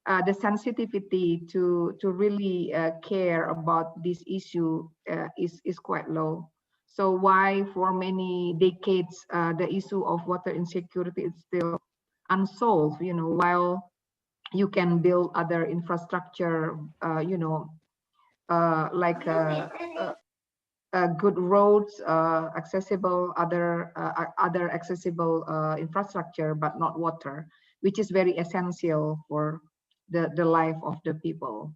the sensitivity to really care about this issue is quite low. So why for many decades the issue of water insecurity is still unsolved, while you can build other infrastructure, like good roads, accessible other accessible infrastructure, but not water, which is very essential for the life of the people.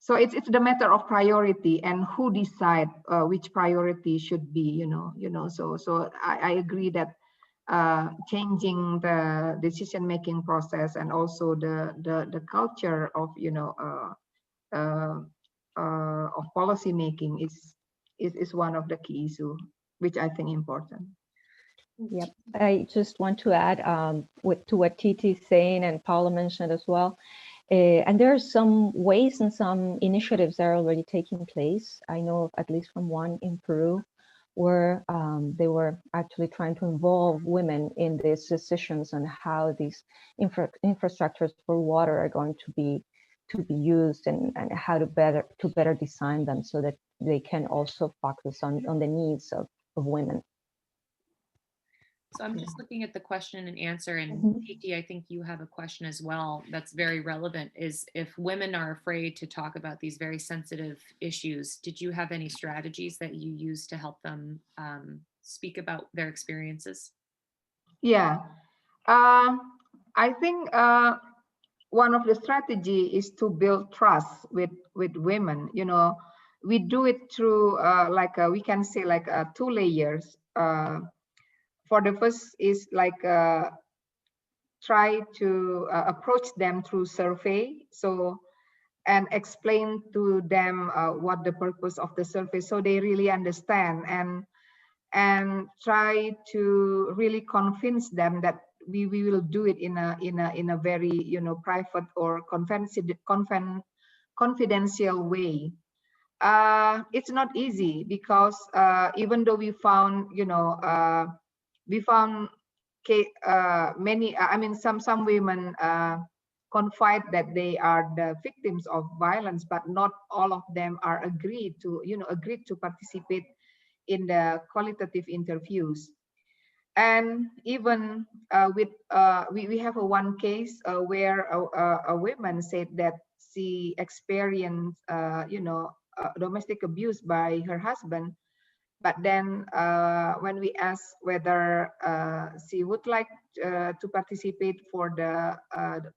So it's the matter of priority and who decide which priority should be, so I agree that changing the decision-making process and also the culture of, of policy making is one of the key issues, which I think important. Yep, I just want to add to what Titi is saying and Paula mentioned as well. And there are some ways and some initiatives that are already taking place. I know at least from one in Peru, where they were actually trying to involve women in these decisions on how these infrastructures for water are going to be used, and how to better design them so that they can also focus on the needs of women. So I'm just looking at the question and answer, and Titi, I think you have a question as well that's very relevant, is if women are afraid to talk about these very sensitive issues, did you have any strategies that you use to help them speak about their experiences? Yeah, I think one of the strategy is to build trust with women, we do it through we can say like 2 layers. For the first is like try to approach them through survey, so and explain to them what the purpose of the survey, so they really understand, and try to really convince them that we will do it in a very private or confidential way. It's not easy because even though we found many, some women confide that they are the victims of violence, but not all of them are agreed to participate in the qualitative interviews. And even we have one case where a woman said that she experienced domestic abuse by her husband. But then when we asked whether she would like to participate for the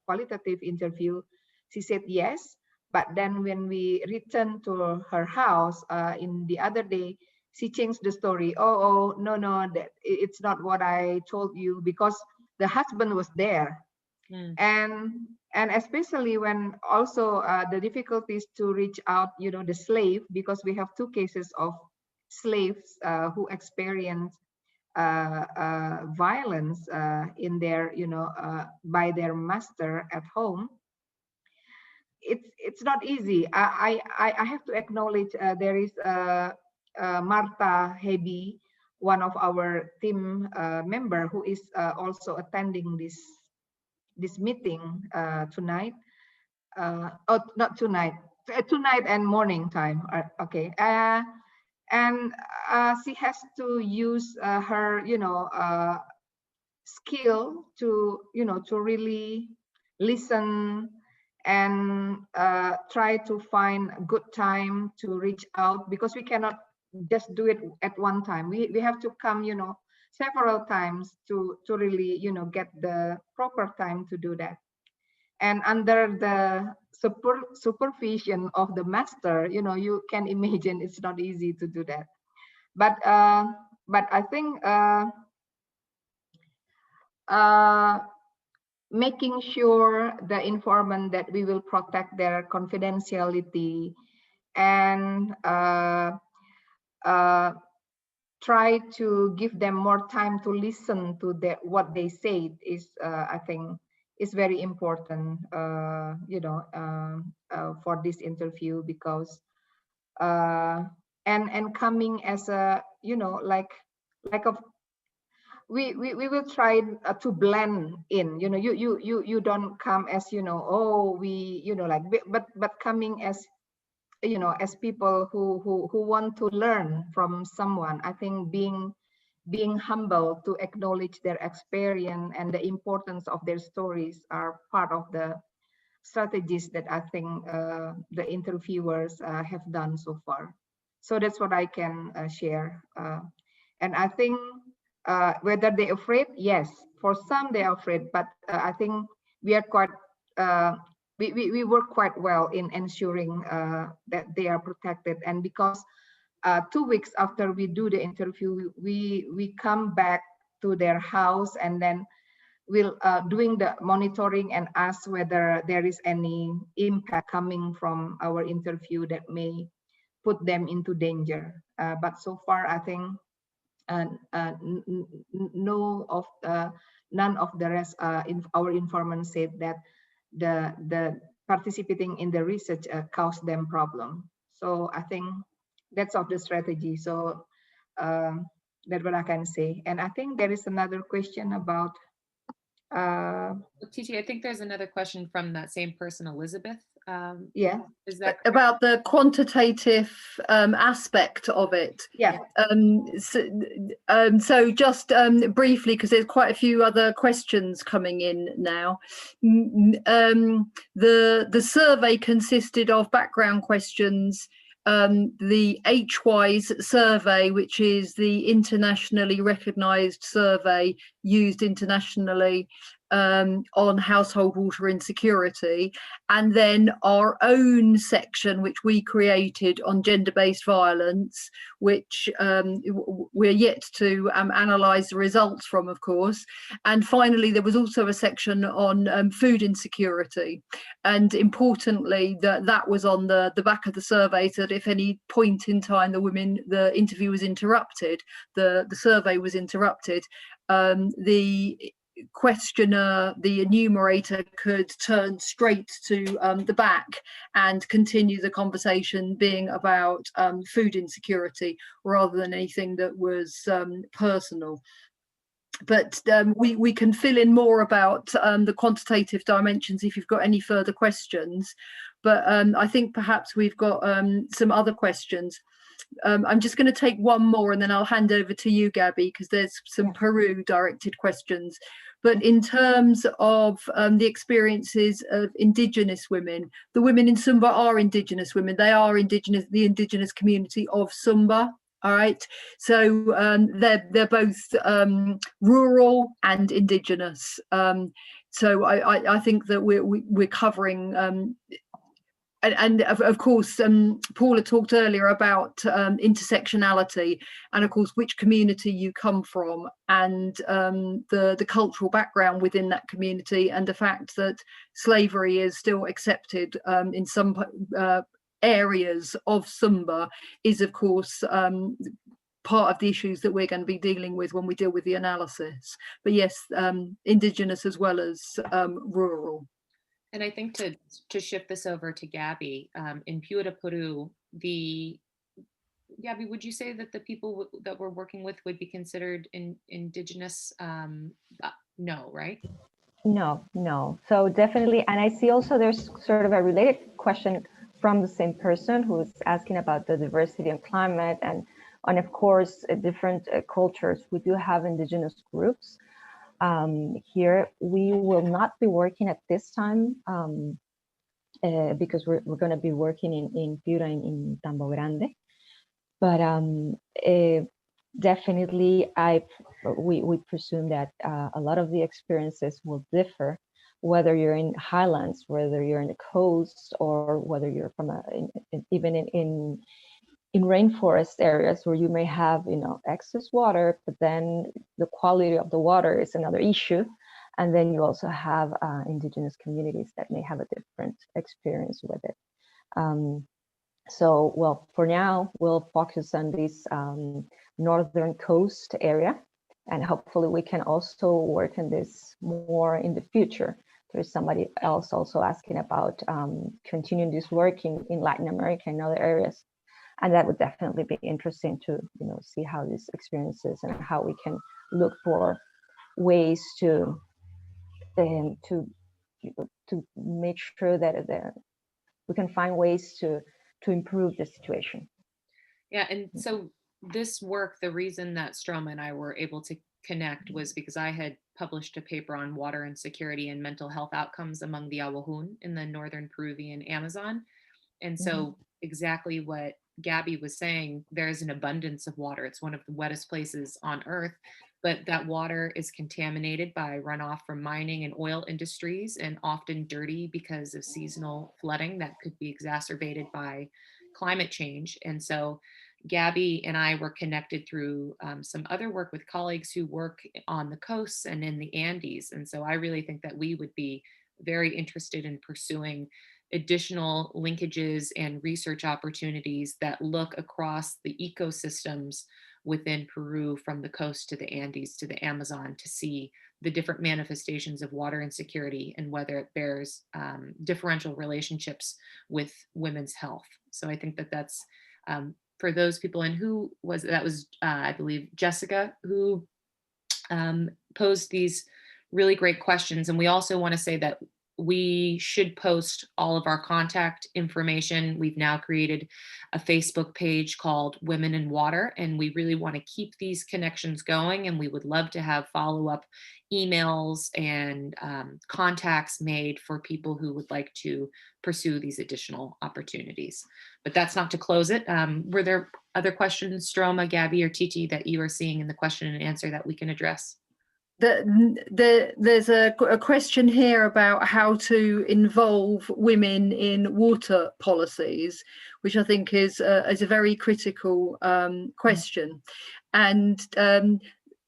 qualitative interview, she said yes. But then when we returned to her house in the other day, she changed the story. Oh no, that it's not what I told you, because the husband was there. And especially when also the difficulties to reach out, the slave, because we have 2 cases of slaves who experience violence in their by their master at home. It's not easy. I have to acknowledge there is Marta Hedi, one of our team member, who is also attending this meeting tonight. Not tonight, tonight and morning time. Okay. And she has to use her skill to to really listen and try to find a good time to reach out, because we cannot just do it at one time. We have to come several times to really get the proper time to do that. And under the supervision of the master, you can imagine it's not easy to do that. But I think making sure the informant that we will protect their confidentiality and try to give them more time to listen to what they say is, I think, is very important, for this interview, because and coming as a we will try to blend in. You don't come as but coming as as people who want to learn from someone. I think being humble to acknowledge their experience and the importance of their stories are part of the strategies that I think the interviewers have done so far. So that's what I can share. And I think whether they're afraid, yes, for some they are afraid, but I think we are quite, we work quite well in ensuring that they are protected. And because 2 weeks after we do the interview, we come back to their house, and then we'll doing the monitoring and ask whether there is any impact coming from our interview that may put them into danger. But so far, I think none of the rest our informants said that the participating in the research caused them problem. So I think that's of the strategy. So that's what I can say. And I think there is another question about Titi, I think there's another question from that same person, Elizabeth. Yeah, is that correct? About the quantitative aspect of it? Yeah. So just briefly, because there's quite a few other questions coming in now. The survey consisted of background questions. The HWISE survey, which is the internationally recognized survey used internationally, on household water insecurity, and then our own section which we created on gender-based violence, which we're yet to analyse the results from, of course. And finally, there was also a section on food insecurity, and importantly that was on the back of the survey, so that if any point in time the interview was interrupted, the survey was interrupted, the questioner, the enumerator, could turn straight to the back and continue the conversation being about food insecurity rather than anything that was personal. But we can fill in more about the quantitative dimensions if you've got any further questions. But I think perhaps we've got some other questions. I'm just going to take one more and then I'll hand over to you, Gabby, because there's some Peru directed questions. But in terms of the experiences of Indigenous women, the women in Sumba are Indigenous women. They are Indigenous, the Indigenous community of Sumba. All right, so they're both rural and Indigenous. So I think that we're covering. And of course, Paula talked earlier about intersectionality, and of course which community you come from, and the cultural background within that community, and the fact that slavery is still accepted in some areas of Sumba is of course part of the issues that we're going to be dealing with when we deal with the analysis. But yes, Indigenous as well as rural. And I think to shift this over to Gabby, in Piura, Peru, Gabby, would you say that the people that we're working with would be considered Indigenous? No, right? No. So definitely, and I see also there's sort of a related question from the same person who's asking about the diversity and climate, and of course, different cultures. We do have Indigenous groups. Here, we will not be working at this time because we're going to be working in Piura, in Tambo Grande. But definitely, we presume that a lot of the experiences will differ, whether you're in highlands, whether you're in the coast, or whether you're from even in rainforest areas where you may have, excess water, but then the quality of the water is another issue. And then you also have Indigenous communities that may have a different experience with it. So, well, for now, we'll focus on this northern coast area, and hopefully we can also work on this more in the future. There's somebody else also asking about continuing this work in Latin America and other areas. And that would definitely be interesting to see how these experiences and how we can look for ways to make sure that we can find ways to improve the situation. Yeah, and so this work, the reason that Stroma and I were able to connect was because I had published a paper on water insecurity and mental health outcomes among the Awahun in the northern Peruvian Amazon. And so exactly what Gabby was saying, there's an abundance of water. It's one of the wettest places on earth, but that water is contaminated by runoff from mining and oil industries, and often dirty because of seasonal flooding that could be exacerbated by climate change. And so Gabby and I were connected through some other work with colleagues who work on the coasts and in the Andes. And so I really think that we would be very interested in pursuing additional linkages and research opportunities that look across the ecosystems within Peru, from the coast to the Andes to the Amazon, to see the different manifestations of water insecurity and whether it bears differential relationships with women's health. So I think that that's for those people. And that was I believe Jessica, who posed these really great questions. And we also want to say that we should post all of our contact information. We've now created a Facebook page called Women in Water, and we really want to keep these connections going. And we would love to have follow-up emails and contacts made for people who would like to pursue these additional opportunities. But that's not to close it. Were there other questions, Stroma, Gabby, or Titi, that you are seeing in the question and answer that we can address? There's a question here about how to involve women in water policies, which I think is a very critical question. And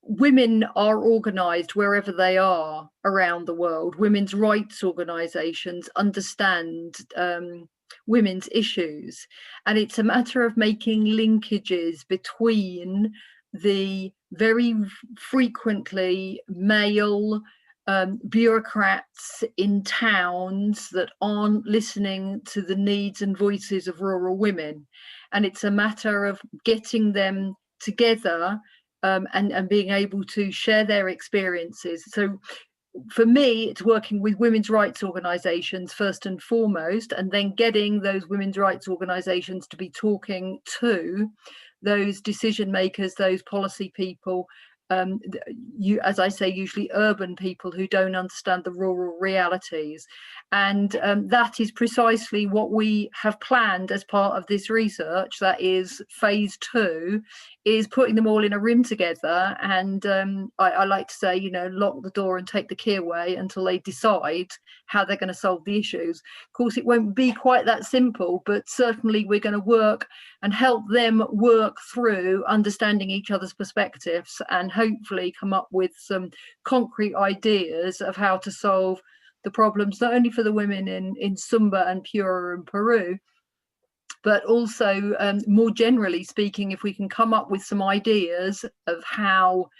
women are organised wherever they are around the world. Women's rights organisations understand women's issues, and it's a matter of making linkages between the very frequently male bureaucrats in towns that aren't listening to the needs and voices of rural women. And it's a matter of getting them together and being able to share their experiences. So for me, it's working with women's rights organisations first and foremost, and then getting those women's rights organisations to be talking to those decision makers, those policy people, as I say, usually urban people who don't understand the rural realities. And that is precisely what we have planned as part of this research. That is phase 2, is putting them all in a room together. And I like to say, lock the door and take the key away until they decide how they're going to solve the issues. Of course, it won't be quite that simple, but certainly we're going to work and help them work through understanding each other's perspectives and hopefully come up with some concrete ideas of how to solve the problems, not only for the women in Sumba and Piura and Peru, but also more generally speaking, if we can come up with some ideas of how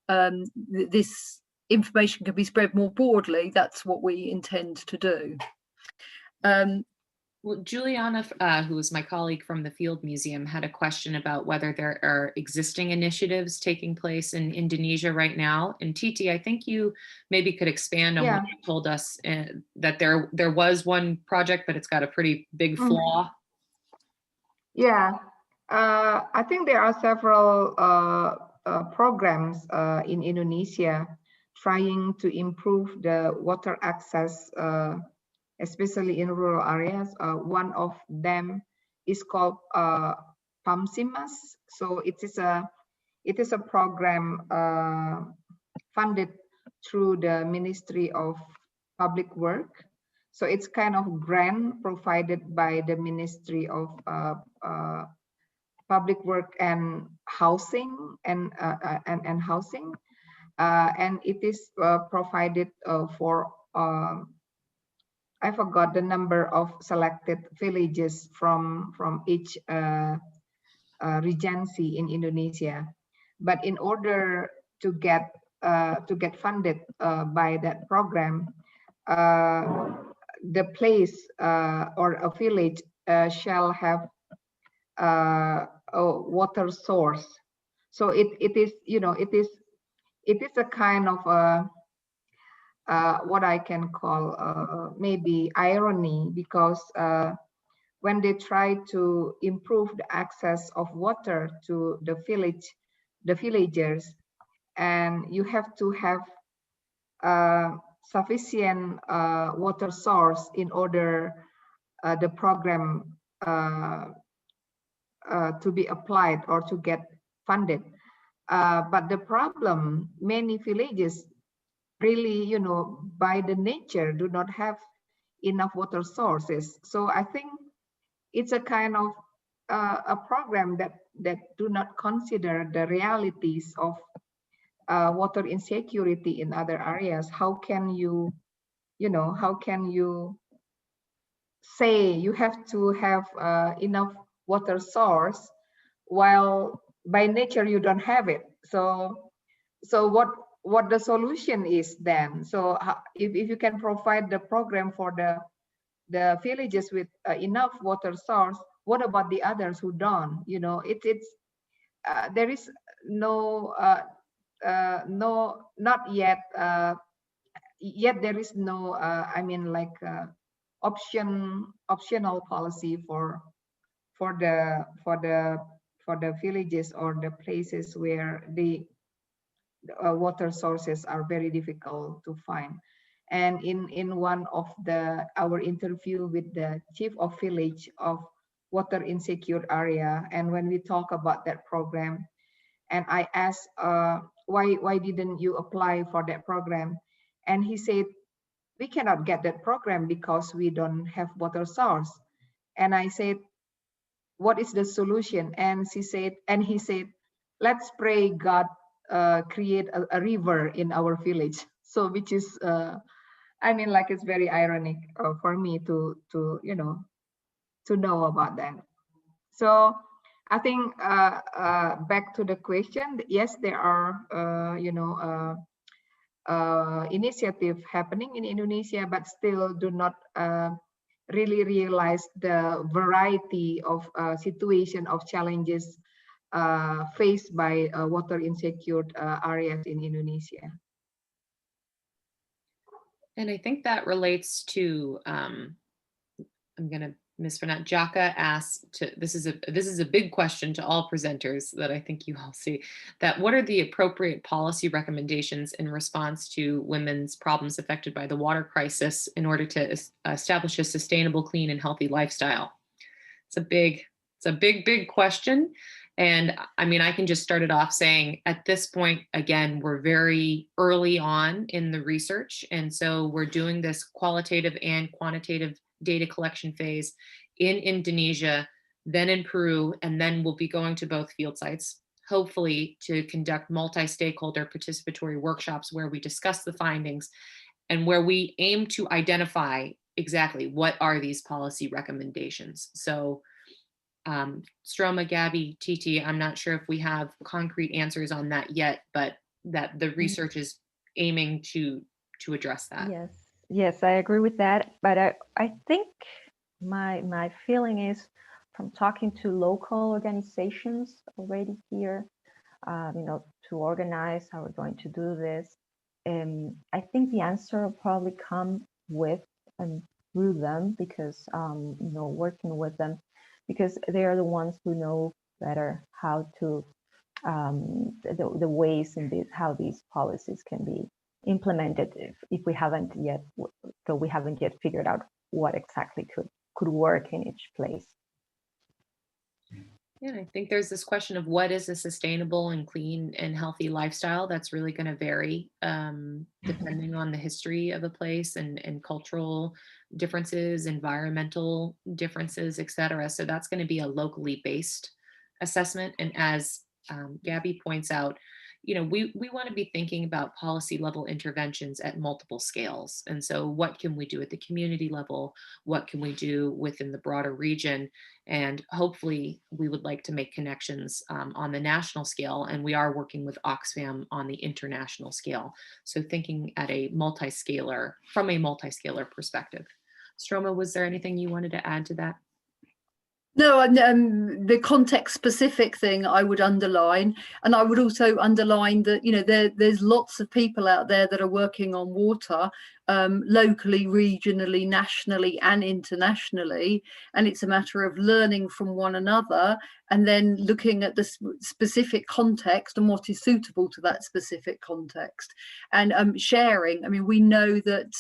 this information can be spread more broadly, that's what we intend to do. Well, Juliana, who is my colleague from the Field Museum, had a question about whether there are existing initiatives taking place in Indonesia right now. And Titi, I think you maybe could expand on what you told us, that there was one project, but it's got a pretty big flaw. Yeah, I think there are several programs in Indonesia trying to improve the water access, especially in rural areas. One of them is called PAMSIMAS. So it is a program funded through the Ministry of Public Work. So it's kind of grant provided by the Ministry of Public Work and Housing and Housing, and it is provided for I forgot the number of selected villages from each regency in Indonesia. But in order to get funded by that program, the place or a village shall have a water source. So it is a kind of what I can call maybe irony, because when they try to improve the access of water to the villagers, and you have to have sufficient water source in order the program to be applied or to get funded. But the problem, many villages really, by the nature do not have enough water sources. So I think it's a kind of a program that do not consider the realities of water insecurity in other areas. How can you say you have to have enough water source while by nature you don't have it? So what the solution is then? So if you can provide the program for the villages with enough water source, what about the others who don't? There is not yet there is no optional policy for the villages or the places where the water sources are very difficult to find. And in one of our interview with the chief of village of water insecure area, and when we talk about that program, and I asked why didn't you apply for that program? And he said, we cannot get that program because we don't have water source. And I said, what is the solution? And he said, let's pray God create a river in our village. So which is, I mean, like, it's very ironic for me to know about that. So I think back to the question, yes, there are, initiative happening in Indonesia, but still do not really realize the variety of situation of challenges faced by water insecure areas in Indonesia. And I think that relates to, I'm going to mispronounce, Jaka asked, this is a big question to all presenters that I think you all see, that what are the appropriate policy recommendations in response to women's problems affected by the water crisis in order to establish a sustainable, clean, and healthy lifestyle? It's a big question. And I mean, I can just start it off saying at this point, again, we're very early on in the research. And so we're doing this qualitative and quantitative data collection phase in Indonesia, then in Peru, and then we'll be going to both field sites, hopefully to conduct multi-stakeholder participatory workshops where we discuss the findings and where we aim to identify exactly what are these policy recommendations. So Stroma, Gabby, Titi, I'm not sure if we have concrete answers on that yet, but that the research is aiming to address that. Yes, I agree with that. But I think my feeling is, from talking to local organizations already here, to organize how we're going to do this, I think the answer will probably come with and through them, because working with them, because they are the ones who know better how to the ways in how these policies can be implemented if we haven't yet figured out what exactly could work in each place. Yeah, I think there's this question of what is a sustainable and clean and healthy lifestyle that's really going to vary depending on the history of a place and cultural differences, environmental differences, etc. So that's going to be a locally based assessment. And as Gabby points out, we want to be thinking about policy level interventions at multiple scales. And so what can we do at the community level? What can we do within the broader region? And hopefully we would like to make connections on the national scale. And we are working with Oxfam on the international scale. So thinking at from a multi-scalar perspective. Stroma, was there anything you wanted to add to that? No, the context specific thing I would underline, and I would also underline that there's lots of people out there that are working on water locally, regionally, nationally, and internationally, and it's a matter of learning from one another and then looking at the specific context and what is suitable to that specific context, and sharing. I mean, we know that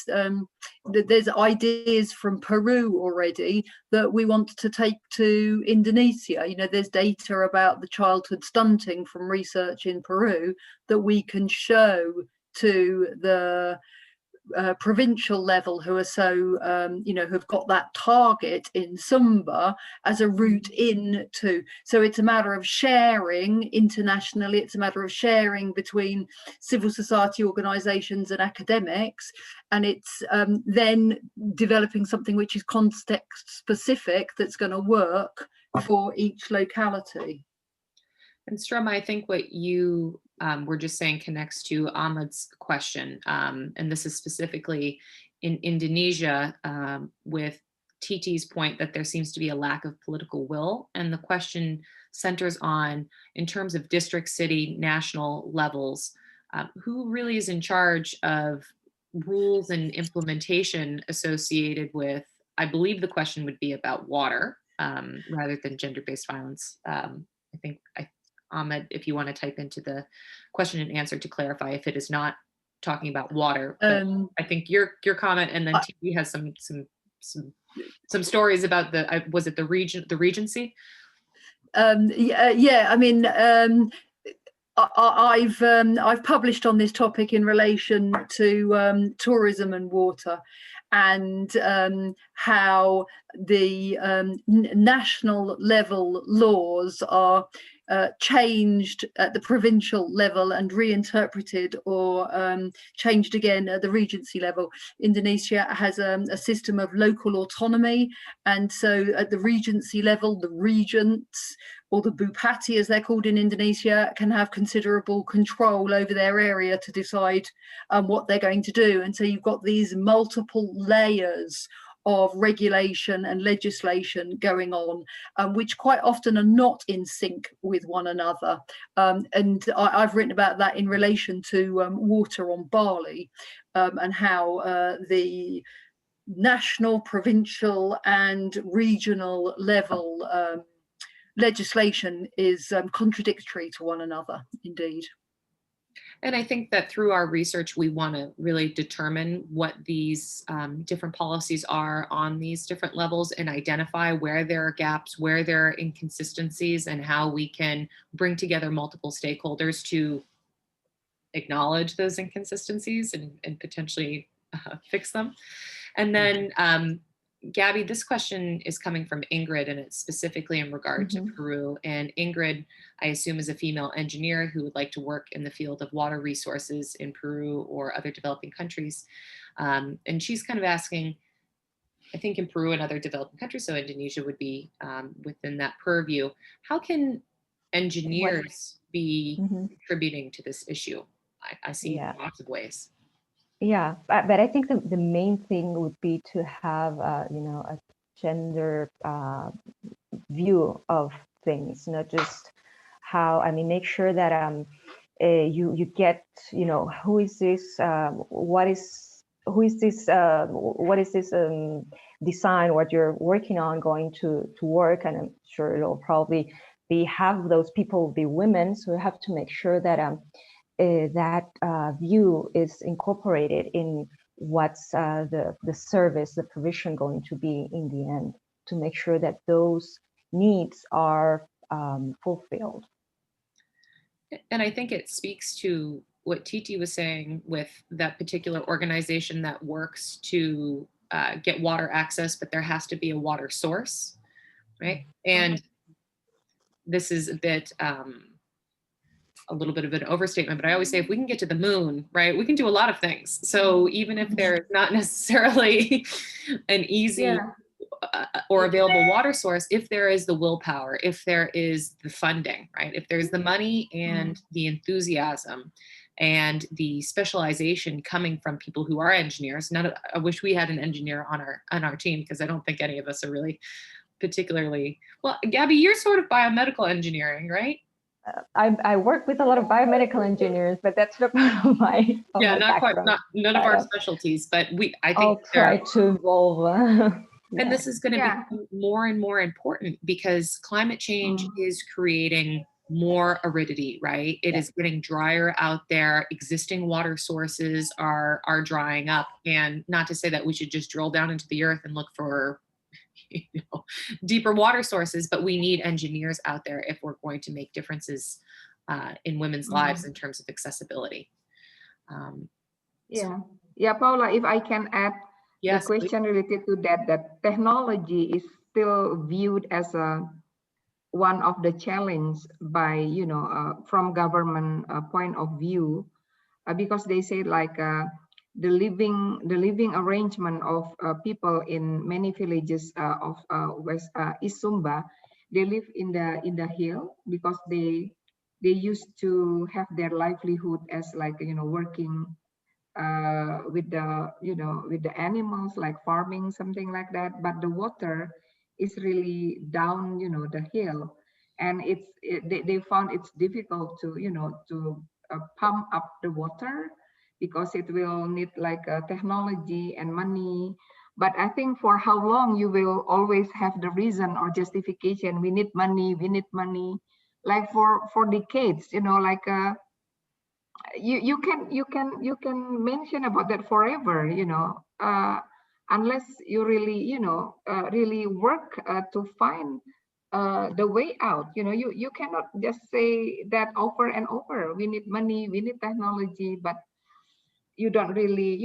there's ideas from Peru already that we want to take to Indonesia. There's data about the childhood stunting from research in Peru that we can show to the provincial level, who are so who've got that target in Sumba as a route into. So it's a matter of sharing internationally, it's a matter of sharing between civil society organizations and academics, and it's then developing something which is context specific that's going to work for each locality. And Stroma, I think what you were just saying connects to Ahmad's question. And this is specifically in Indonesia with Titi's point that there seems to be a lack of political will. And the question centers on, in terms of district, city, national levels, who really is in charge of rules and implementation associated with, I believe the question would be about water rather than gender-based violence. Ahmed, if you want to type into the question and answer to clarify if it is not talking about water. I think your comment, and then TV has some stories about was it the regency? Yeah, I mean, I've published on this topic in relation to tourism and water, and how the national level laws are changed at the provincial level and reinterpreted or changed again at the regency level. Indonesia has a system of local autonomy, and so at the regency level, the regents, or the bupati as they're called in Indonesia, can have considerable control over their area to decide what they're going to do. And so you've got these multiple layers of regulation and legislation going on, which quite often are not in sync with one another. And I've written about that in relation to water on Bali, and how the national, provincial and regional level legislation is contradictory to one another, indeed. And I think that through our research, we want to really determine what these different policies are on these different levels and identify where there are gaps, where there are inconsistencies, and how we can bring together multiple stakeholders to acknowledge those inconsistencies and potentially fix them. And then Gabby, this question is coming from Ingrid, and it's specifically in regard to Peru. And Ingrid, I assume, is a female engineer who would like to work in the field of water resources in Peru or other developing countries. And she's kind of asking, I think in Peru and other developing countries, so Indonesia would be within that purview, how can engineers be contributing to this issue? I see lots of ways. Yeah, but I think the main thing would be to have, a gender view of things, not just how, make sure that you get, who is this, what is this design, what you're working on going to work, and I'm sure it'll probably have those people be women, so we have to make sure that that view is incorporated in what's the service, the provision going to be in the end, to make sure that those needs are fulfilled. And I think it speaks to what Titi was saying with that particular organization that works to get water access, but there has to be a water source, right? And this is a little bit of an overstatement, but I always say if we can get to the moon, right, we can do a lot of things. So even if there's not necessarily an easy or available water source, if there is the willpower, if there is the funding, right, if there's the money and the enthusiasm and the specialization coming from people who are engineers. I wish we had an engineer on our team, because I don't think any of us are really particularly, well, Gabby, you're sort of biomedical engineering, right? I work with a lot of biomedical engineers, but that's not part of my not quite, none of our specialties, but I think I'll try to involve. And this is going to become more and more important, because climate change is creating more aridity, right? It is getting drier out there. Existing water sources are drying up, and not to say that we should just drill down into the earth and look for deeper water sources, but we need engineers out there if we're going to make differences in women's lives in terms of accessibility. Paula, if I can add, the question related to that technology is still viewed as one of the challenge by, from government point of view, because they say like the living arrangement of people in many villages of East Sumba, they live in the hill, because they used to have their livelihood as like working with the animals, like farming, something like that. But the water is really down the hill, and they found it's difficult to to pump up the water, because it will need like technology and money. But I think for how long you will always have the reason or justification, we need money, like for decades, like you can mention about that forever, unless you really really work to find the way out. You cannot just say that over and over. We need money, we need technology, but you don't really,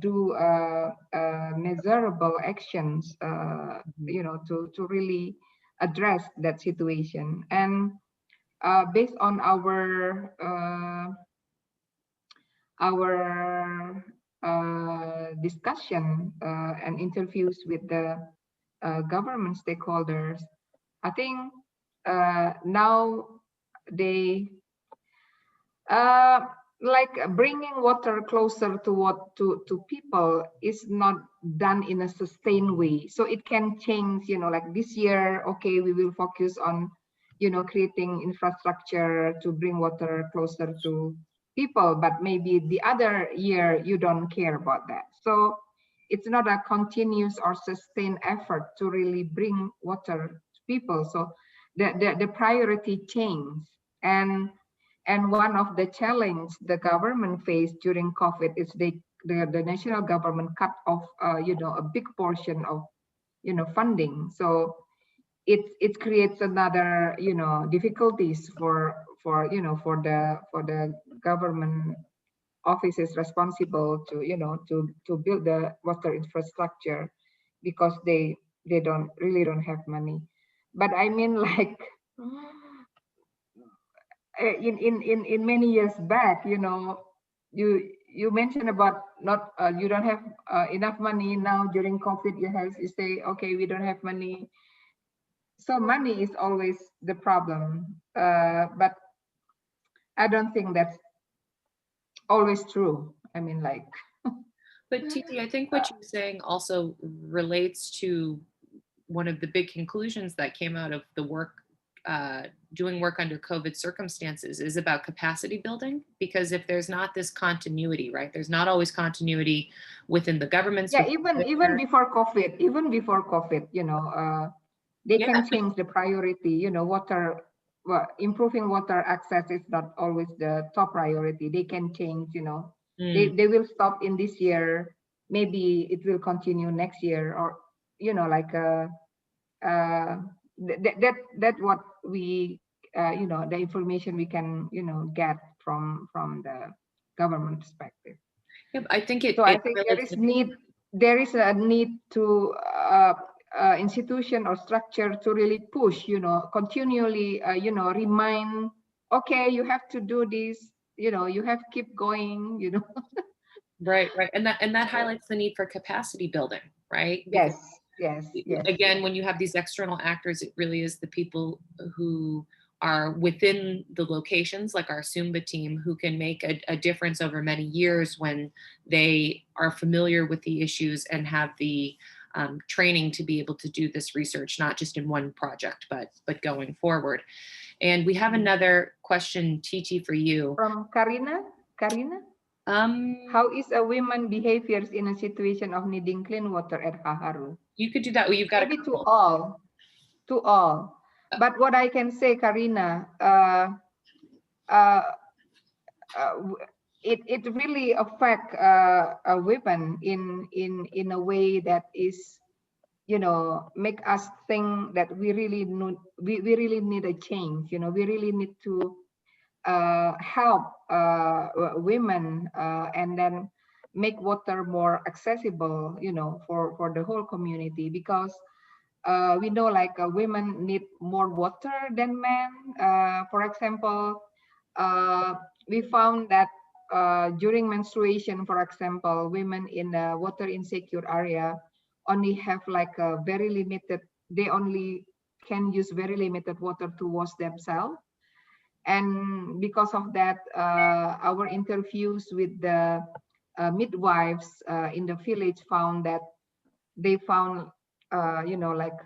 do measurable actions, to really address that situation. And based on our discussion and interviews with the government stakeholders, I think now they like bringing water closer to people is not done in a sustained way. So it can change, like this year, okay, we will focus on, creating infrastructure to bring water closer to people, but maybe the other year you don't care about that. So it's not a continuous or sustained effort to really bring water to people. So the priority change. And one of the challenges the government faced during COVID is the national government cut off, a big portion of, funding. So it creates another, difficulties for the government offices responsible to, to build the water infrastructure, because they don't have money. But I mean, like, in many years back, you mentioned about not you don't have enough money now during COVID. You say, okay, we don't have money. So money is always the problem, but I don't think that's always true. I mean, like. But Titi, I think what you're saying also relates to one of the big conclusions that came out of the work, doing work under COVID circumstances, is about capacity building. Because if there's not this continuity, right, there's not always continuity within the governments. Yeah, even before COVID, they can change the priority. Water, improving water access is not always the top priority. They can change. They will stop in this year. Maybe it will continue next year, or like that what we the information we can get from the government perspective. Yeah, I think it. So I think there is a need to institution or structure to really push, continually, remind, okay, you have to do this, you have to keep going, Right. And that highlights the need for capacity building, right? Yes. Again, when you have these external actors, it really is the people who are within the locations, like our Sumba team, who can make a difference over many years when they are familiar with the issues and have the training to be able to do this research, not just in one project, but going forward. And we have another question, Titi, for you. From Karina. How is a woman behaviors in a situation of needing clean water at Haharu? You could do that. Well, you've got maybe to all. But what I can say, Karina, it really affects women in a way that is, make us think that we really need a change. We really need to help women and then make water more accessible, for the whole community, because we know, like, women need more water than men. For example, we found that during menstruation, for example, women in the water insecure area only have like a very limited, they only can use very limited water to wash themselves. And because of that, our interviews with the midwives in the village found that they found, like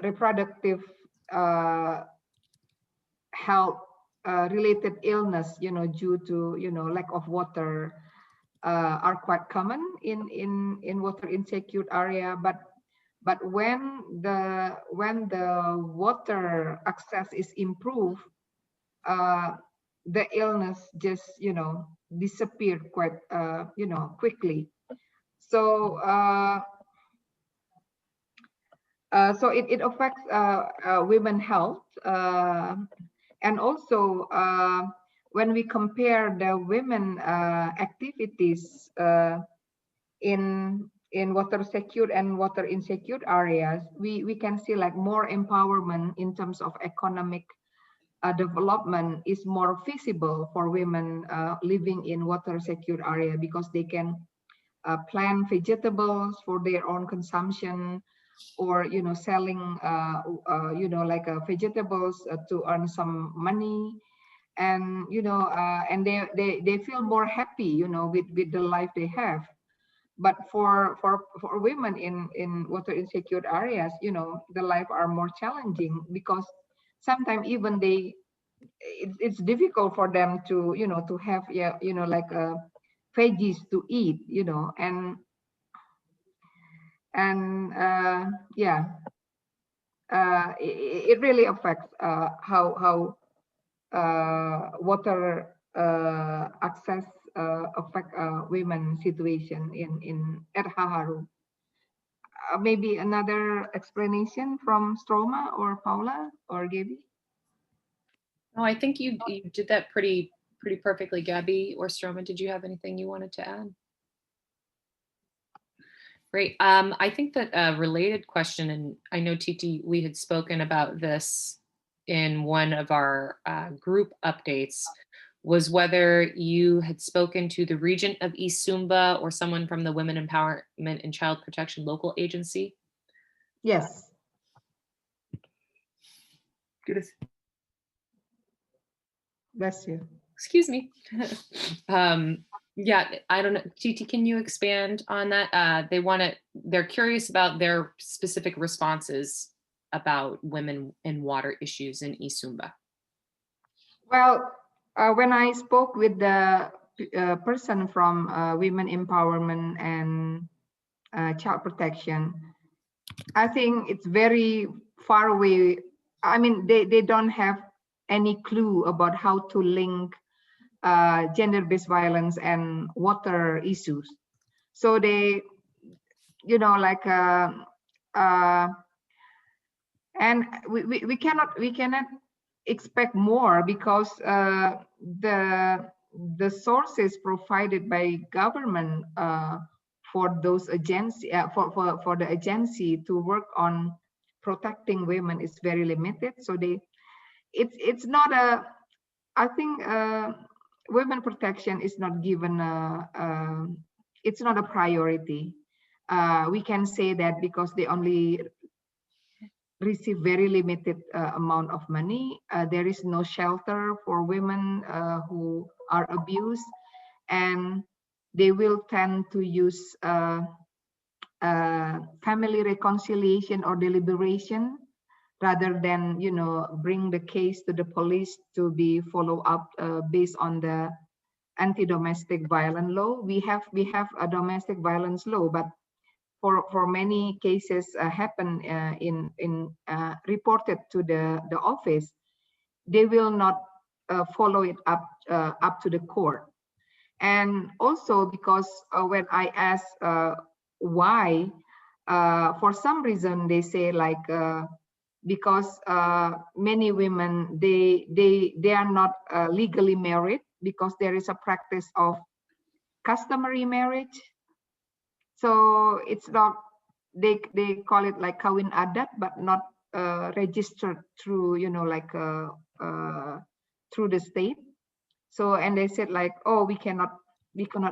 reproductive health related illness, due to, lack of water, are quite common in water insecure area. But when the water access is improved, the illness just, disappeared quite, quickly. So So it affects women health, and also when we compare the women activities in water secure and water insecure areas, we can see like more empowerment in terms of economic development is more feasible for women living in water secure area, because they can plant vegetables for their own consumption, or selling like vegetables to earn some money, and and they feel more happy with the life they have. But for women in water insecure areas, the life are more challenging, because sometimes even it's difficult for them to to have like veggies to eat, and yeah, it really affects how water access affect women situation in at Haharu. Maybe another explanation from Stroma or Paula or Gaby? Oh, I think you did that pretty perfectly, Gabby or Stroma. Did you have anything you wanted to add? Great. I think that a related question, and I know Titi, we had spoken about this in one of our group updates, was whether you had spoken to the Regent of East Sumba or someone from the Women Empowerment and Child Protection Local Agency. Yes. Good. Bless you. Excuse me. Yeah, I don't know. Titi, can you expand on that? They're curious about their specific responses about women and water issues in East Sumba. Well, when I spoke with the person from Women Empowerment and Child Protection, I think it's very far away. I mean, they don't have any clue about how to link gender-based violence and water issues. So they, like, and we cannot expect more, because the sources provided by government for those agency for the agency to work on protecting women is very limited. So it's not a, I think women protection is not given it's not a priority. We can say that because they only receive very limited amount of money. There is no shelter for women who are abused, and they will tend to use family reconciliation or deliberation, rather than bring the case to the police to be follow up based on the anti-domestic violence law. We have a domestic violence law, but for many cases happen in reported to the office, they will not follow it up to the court. And also because when I ask why, for some reason they say like because many women they are not legally married, because there is a practice of customary marriage. So it's not, they call it like kawin adat, but not registered through like through the state. So, and they said like, oh, we cannot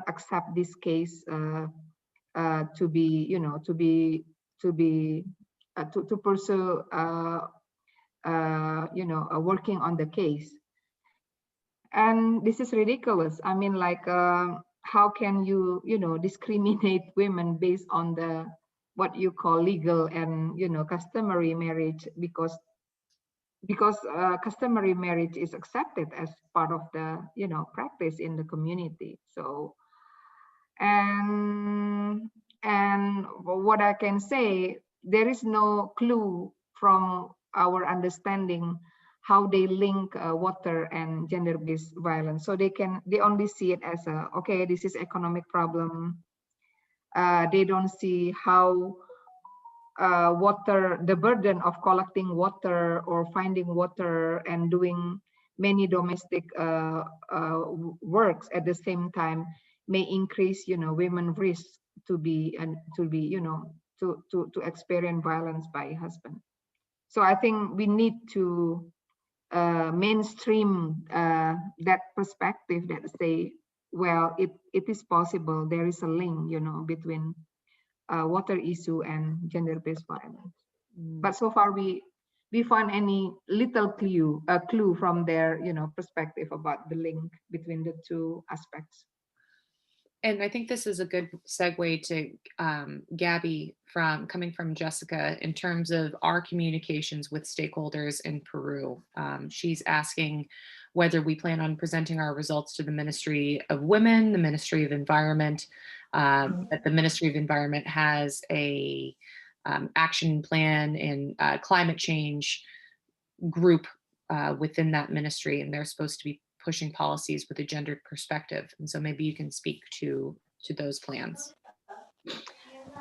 accept this case to be to pursue working on the case. And this is ridiculous. I mean, like, how can you discriminate women based on the what you call legal and customary marriage, because customary marriage is accepted as part of the practice in the community. So and what I can say, there is no clue from our understanding how they link water and gender-based violence. So they only see it as a, okay, this is economic problem. They don't see how water, the burden of collecting water or finding water and doing many domestic works at the same time may increase, women risk to be to experience violence by husband. So I think we need to mainstream that perspective that say, well, it is possible. There is a link, between water issue and gender-based violence. But so far we find any little clue from their perspective about the link between the two aspects. And I think this is a good segue to Gabby coming from Jessica in terms of our communications with stakeholders in Peru. She's asking whether we plan on presenting our results to the Ministry of Women, the Ministry of Environment, that the Ministry of Environment has a action plan and climate change group within that ministry, and they're supposed to be pushing policies with a gendered perspective. And so maybe you can speak to those plans.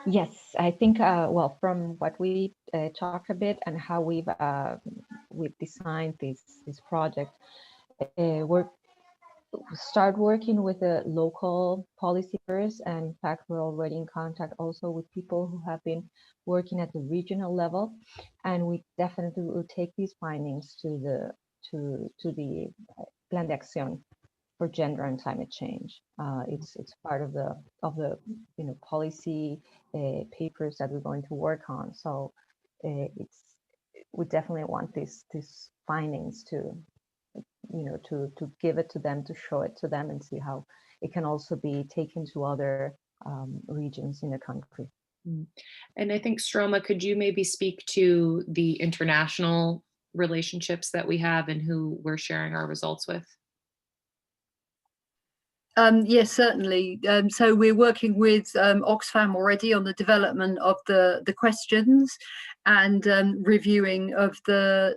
Yes, I think, well, from what we talked a bit and how we've designed this project, we're start working with the local policymakers, and in fact, we're already in contact also with people who have been working at the regional level, and we definitely will take these findings to the Plan de Acción for Gender and Climate Change. It's part of the policy papers that we're going to work on. So we definitely want these findings to give it to them, to show it to them, and see how it can also be taken to other regions in the country. And I think, Stroma, could you maybe speak to the international relationships that we have and who we're sharing our results with? Yes, certainly. So we're working with Oxfam already on the development of the questions and reviewing of the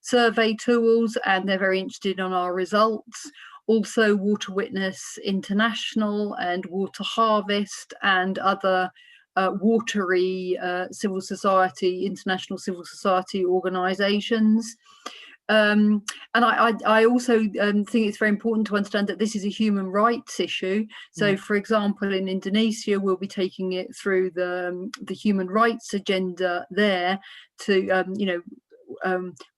survey tools, and they're very interested in our results. Also Water Witness International and Water Harvest and other watery civil society, international civil society organisations. And I also think it's very important to understand that this is a human rights issue. So, for example, in Indonesia, we'll be taking it through the human rights agenda there to,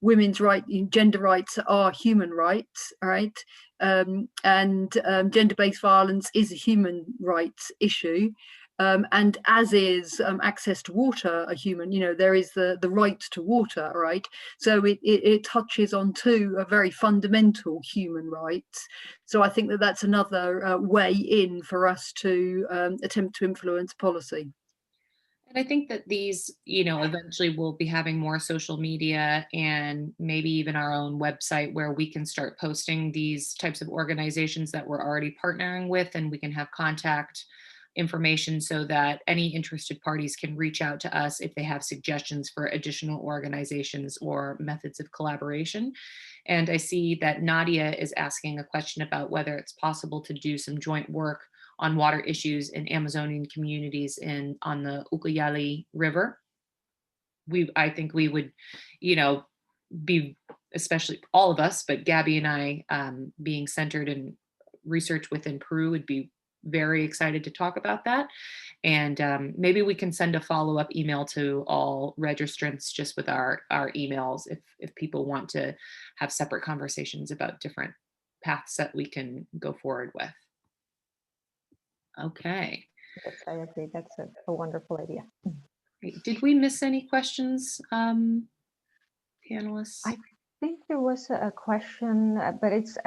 women's rights, gender rights are human rights, right? And gender-based violence is a human rights issue. And as is access to water a human, there is the right to water, right? So it touches on two very fundamental human rights. So I think that that's another way in for us to attempt to influence policy. And I think that these, eventually we'll be having more social media and maybe even our own website where we can start posting these types of organizations that we're already partnering with, and we can have contact information so that any interested parties can reach out to us if they have suggestions for additional organizations or methods of collaboration. And I see that Nadia is asking a question about whether it's possible to do some joint work on water issues in Amazonian communities on the Ucayali River. I think we would, be, especially all of us, but Gabby and I, being centered in research within Peru, would be very excited to talk about that. And maybe we can send a follow-up email to all registrants just with our emails if people want to have separate conversations about different paths that we can go forward with. Okay. Yes, I agree. That's a wonderful idea. Did we miss any questions, panelists? I think there was a question, but it's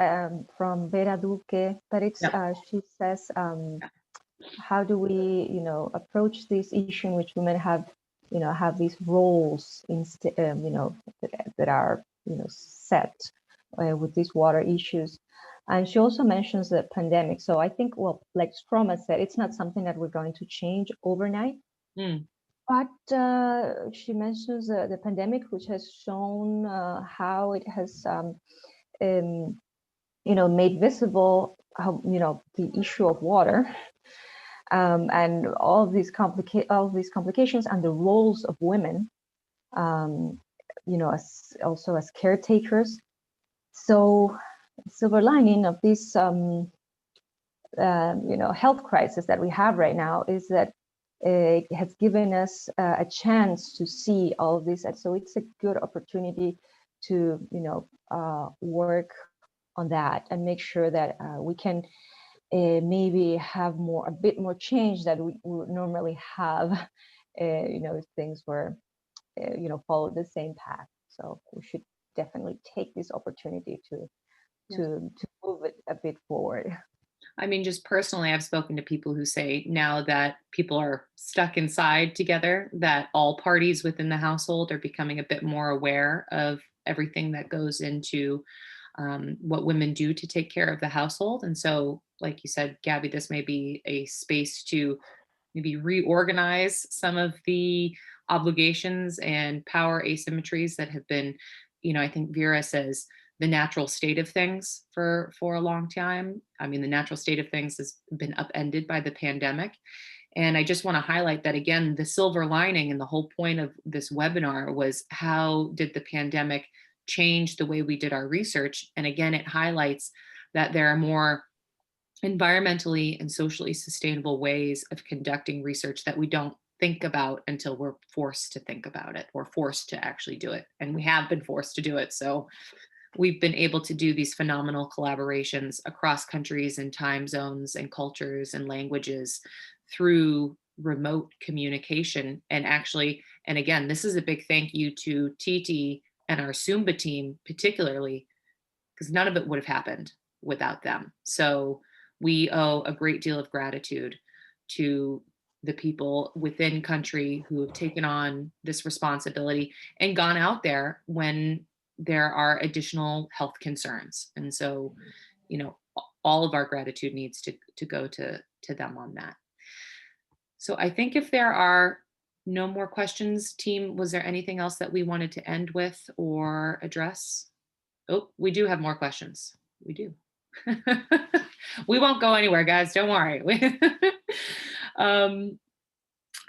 from Vera Duque, but it's she says, how do we, approach this issue in which women have these roles that are, set with these water issues. And she also mentions the pandemic. So I think, well, like Stroma said, it's not something that we're going to change overnight. But she mentions the pandemic, which has shown how it has, made visible how, the issue of water. and all these complications and the roles of women, as caretakers. So, silver lining of this, health crisis that we have right now is that it has given us a chance to see all of this, and so it's a good opportunity to, work on that and make sure that we can maybe have a bit more change that we would normally have, if things were, follow the same path. So we should definitely take this opportunity to move it a bit forward. I mean, just personally, I've spoken to people who say now that people are stuck inside together, that all parties within the household are becoming a bit more aware of everything that goes into what women do to take care of the household. And so, like you said, Gabby, this may be a space to maybe reorganize some of the obligations and power asymmetries that have been, I think Vera says, the natural state of things for a long time. I mean, the natural state of things has been upended by the pandemic. And I just want to highlight that again, the silver lining and the whole point of this webinar was, how did the pandemic change the way we did our research? And again, it highlights that there are more environmentally and socially sustainable ways of conducting research that we don't think about until we're forced to think about it, or forced to actually do it. And we have been forced to do it. So we've been able to do these phenomenal collaborations across countries and time zones and cultures and languages through remote communication. And actually, and again, this is a big thank you to Titi and our Sumba team, particularly, because none of it would have happened without them. So we owe a great deal of gratitude to the people within country who have taken on this responsibility and gone out there when there are additional health concerns. And so, all of our gratitude needs to go to them on that. So I think if there are no more questions, team, was there anything else that we wanted to end with or address? Oh, we do have more questions. We do. We won't go anywhere, guys. Don't worry.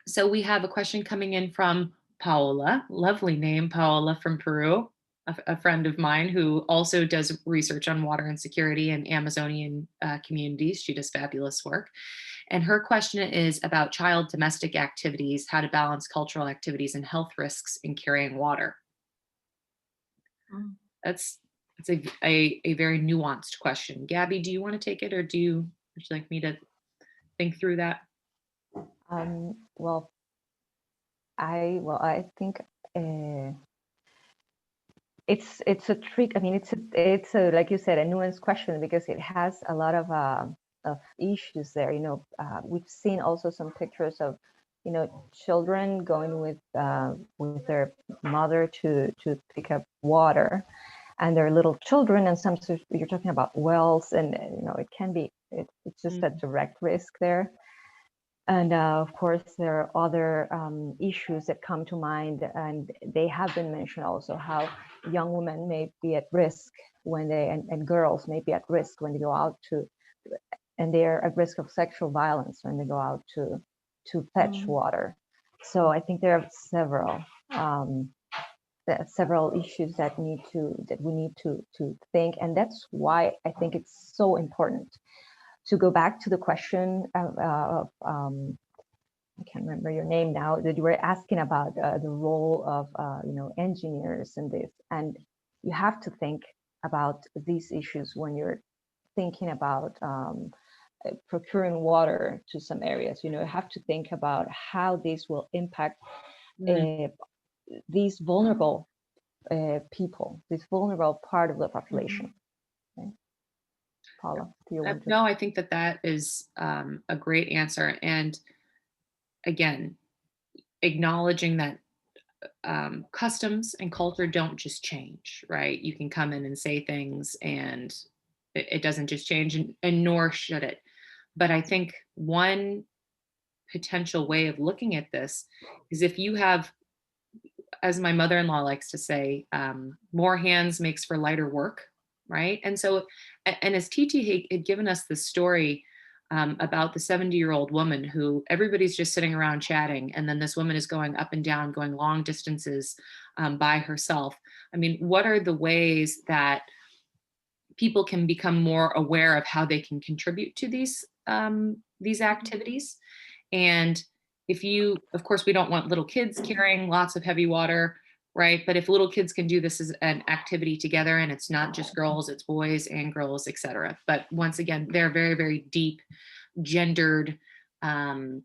So we have a question coming in from Paula. Lovely name, Paula from Peru. A friend of mine who also does research on water insecurity in Amazonian communities. She does fabulous work. And her question is about child domestic activities, how to balance cultural activities and health risks in carrying water. It's a very nuanced question. Gabby, do you want to take it, or would you like me to think through that? I think it's a trick. I mean, it's a like you said, a nuanced question, because it has a lot of issues there. We've seen also some pictures of children going with their mother to pick up water, and they're little children, and you're talking about wells, and it can be it's just a direct risk there. And of course, there are other issues that come to mind, and they have been mentioned also, how young women may be at risk when and girls may be at risk when they go out and they're at risk of sexual violence when they go out to fetch water. So I think there are several issues that we need to think, and that's why I think it's so important to go back to the question of I can't remember your name now, that you were asking about the role of engineers in this, and you have to think about these issues when you're thinking about procuring water to some areas. You have to think about how this will impact these vulnerable people, this vulnerable part of the population. Okay. Paula, do you want to? No, I think that is a great answer. And again, acknowledging that customs and culture don't just change, right? You can come in and say things and it doesn't just change, and nor should it. But I think one potential way of looking at this is, if you have, as my mother-in-law likes to say, more hands makes for lighter work, right? And so, and as Titi had given us the story about the 70-year-old woman who everybody's just sitting around chatting, and then this woman is going up and down, going long distances by herself. I mean, what are the ways that people can become more aware of how they can contribute to these activities? And if you, of course, we don't want little kids carrying lots of heavy water, right? But if little kids can do this as an activity together, and it's not just girls, it's boys and girls, etc. But once again, they're very, very deep, gendered, and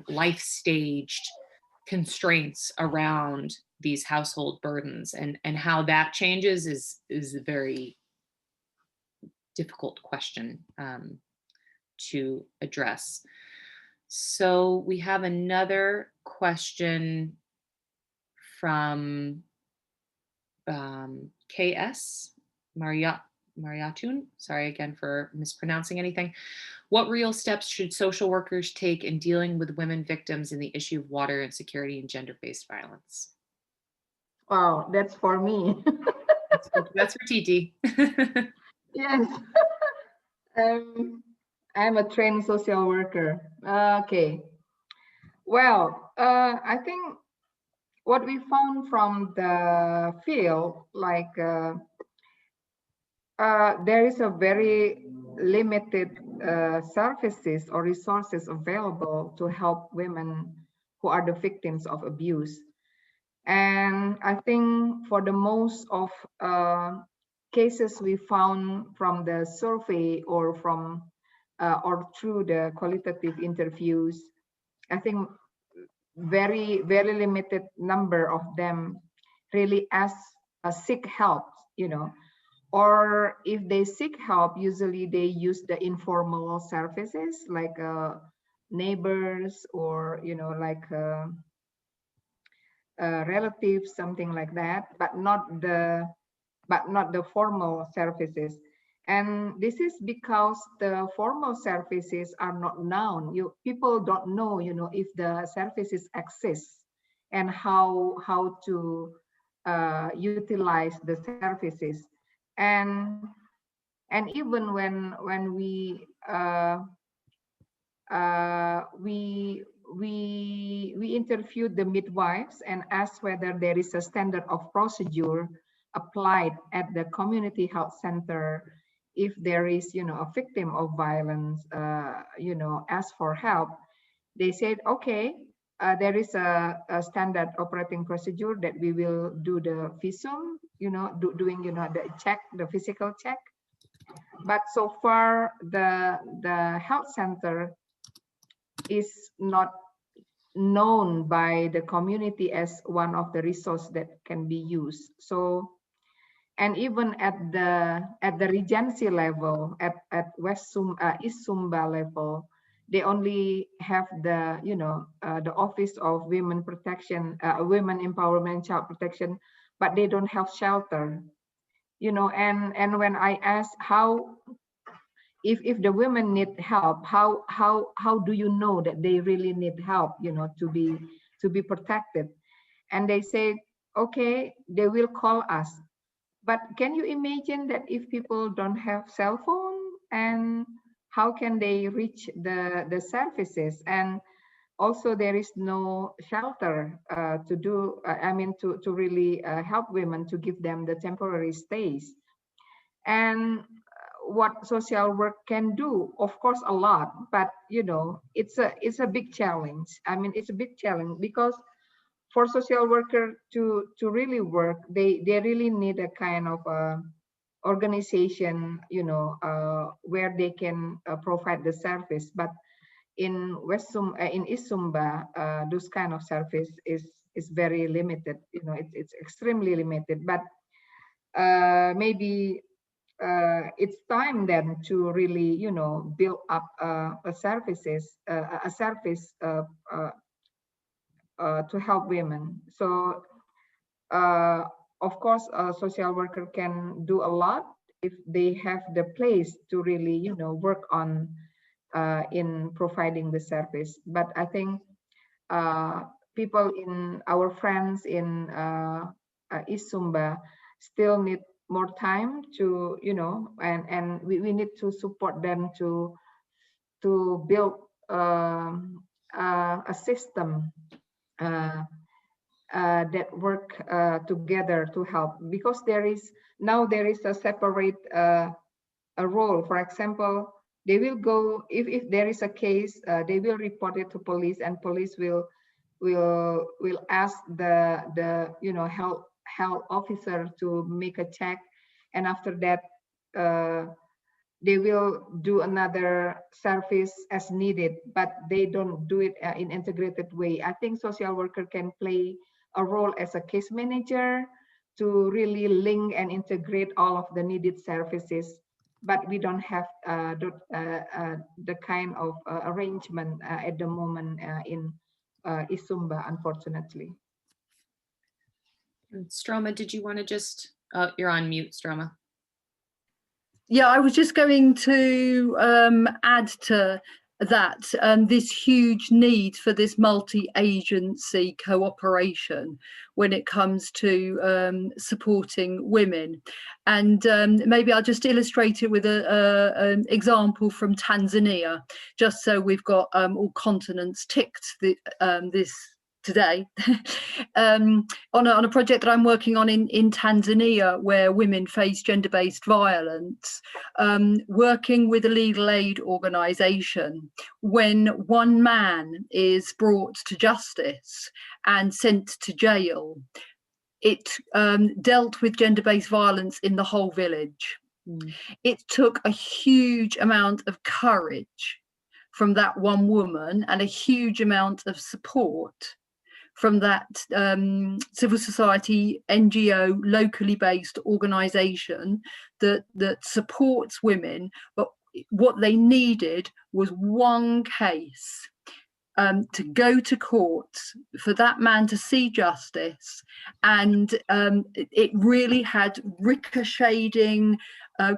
life staged constraints around these household burdens, and how that changes is a very difficult question to address. So we have another question from KS Mariatun. Sorry again for mispronouncing anything. What real steps should social workers take in dealing with women victims in the issue of water insecurity and gender-based violence? Wow, that's for me. That's for Titi. Yes. I'm a trained social worker. Okay. Well, I think what we found from the field, like there is a very limited services or resources available to help women who are the victims of abuse. And I think for the most of cases we found from the survey or from or through the qualitative interviews, I think very, very limited number of them really seek help, or if they seek help, usually they use the informal services like neighbors or, like relatives, something like that, but not the formal services. And this is because the formal services are not known. People don't know, if the services exist and how to utilize the services. And even when we interviewed the midwives and asked whether there is a standard of procedure applied at the community health center if there is, a victim of violence, ask for help. They said, okay, there is a standard operating procedure that we will do the visum, doing, the physical check. But so far, the health center is not known by the community as one of the resources that can be used. So, and even at the Regency level, at East Sumba level, they only have the the Office of Women Protection, Women Empowerment, Child Protection, but they don't have shelter. And when I ask how, if the women need help, how do you know that they really need help, to be protected? And they say, okay, they will call us. But can you imagine that if people don't have cell phone, and how can they reach the services? And also there is no shelter to do, to really help women, to give them the temporary stays. And what social work can do, of course, a lot, but it's a big challenge. It's a big challenge because for social worker to really work, they really need a kind of organization, where they can provide the service. But in East Sumba, those kind of service is very limited. It's extremely limited. But maybe it's time then to really, build up a service to help women. So, of course, a social worker can do a lot if they have the place to really, work on in providing the service. But I think people our friends in East Sumba still need more time to, and we need to support them to to build a system that work together to help, because there is a separate a role. For example, they will go, if there is a case, they will report it to police, and police will ask the health officer to make a check, and after that they will do another service as needed, but they don't do it in integrated way. I think social worker can play a role as a case manager to really link and integrate all of the needed services, but we don't have the kind of arrangement at the moment in Sumba, unfortunately. Stroma, did you want to just, you're on mute, Stroma. Yeah, I was just going to add to that this huge need for this multi-agency cooperation when it comes to supporting women. And maybe I'll just illustrate it with an example from Tanzania, just so we've got all continents ticked this today, on a project that I'm working on in Tanzania, where women face gender-based violence, working with a legal aid organisation. When one man is brought to justice and sent to jail, it dealt with gender-based violence in the whole village. It took a huge amount of courage from that one woman and a huge amount of support from that civil society, NGO, locally based organisation that supports women. But what they needed was one case to go to court, for that man to see justice, and it really had ricocheting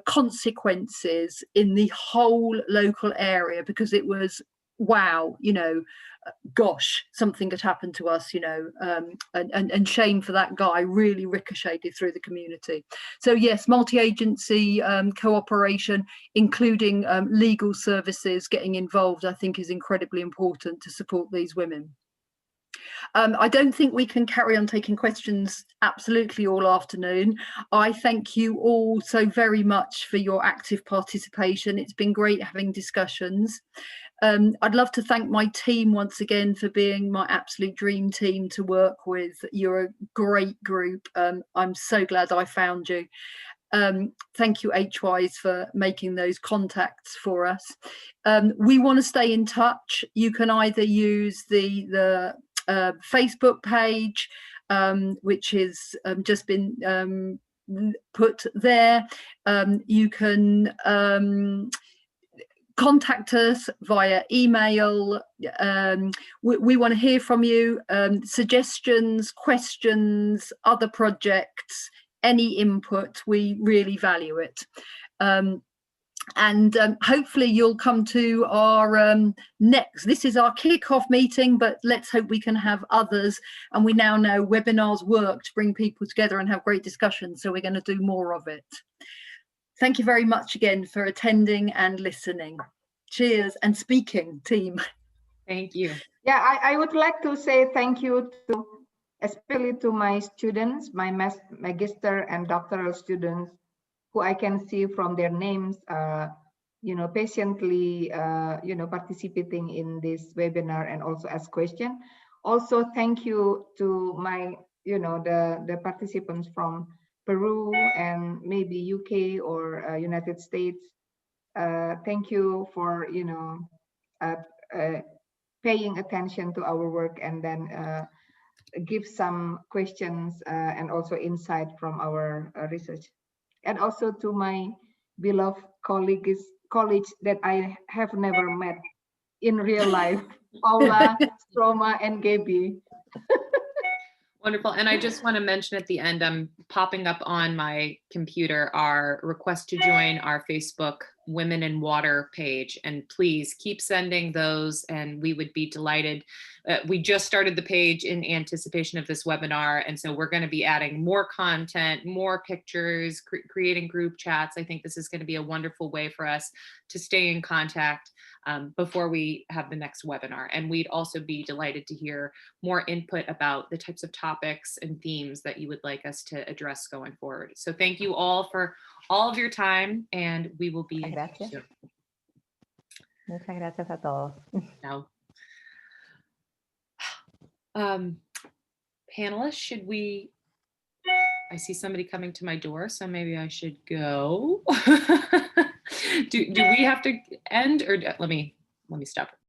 consequences in the whole local area, because it was, wow, gosh, something had happened to us, and shame for that guy really ricocheted through the community. So yes, multi-agency cooperation, including legal services getting involved, I think is incredibly important to support these women. I don't think we can carry on taking questions absolutely all afternoon. I thank you all so very much for your active participation. It's been great having discussions. I'd love to thank my team once again for being my absolute dream team to work with. You're a great group. I'm so glad I found you. Thank you, HWISE, for making those contacts for us. We want to stay in touch. You can either use the Facebook page, which has just been put there. You can contact us via email. We want to hear from you, suggestions, questions, other projects, any input. We really value it. And hopefully you'll come to our this is our kickoff meeting, but let's hope we can have others. And we now know webinars work to bring people together and have great discussions, so we're going to do more of it. Thank you very much again for attending and listening. Cheers, and speaking team. Thank you. Yeah, I would like to say thank you to, especially to my students, my magister and doctoral students, who I can see from their names, patiently, participating in this webinar and also ask questions. Also, thank you to my, the participants from Peru and maybe UK or United States. Thank you for, paying attention to our work, and then give some questions and also insight from our research. And also to my beloved colleagues that I have never met in real life, Paula, Stroma, and Gaby. Wonderful. And I just want to mention at the end, I'm popping up on my computer our request to join our Facebook Women in Water page, and please keep sending those, and we would be delighted. We just started the page in anticipation of this webinar, and so we're going to be adding more content, more pictures, creating group chats. I think this is going to be a wonderful way for us to stay in contact before we have the next webinar. And we'd also be delighted to hear more input about the types of topics and themes that you would like us to address going forward. So thank you all for all of your time, and we will be in touch soon. Muchas gracias a todos. Now, panelists, should we? I see somebody coming to my door, so maybe I should go. Do we have to end, or let me stop.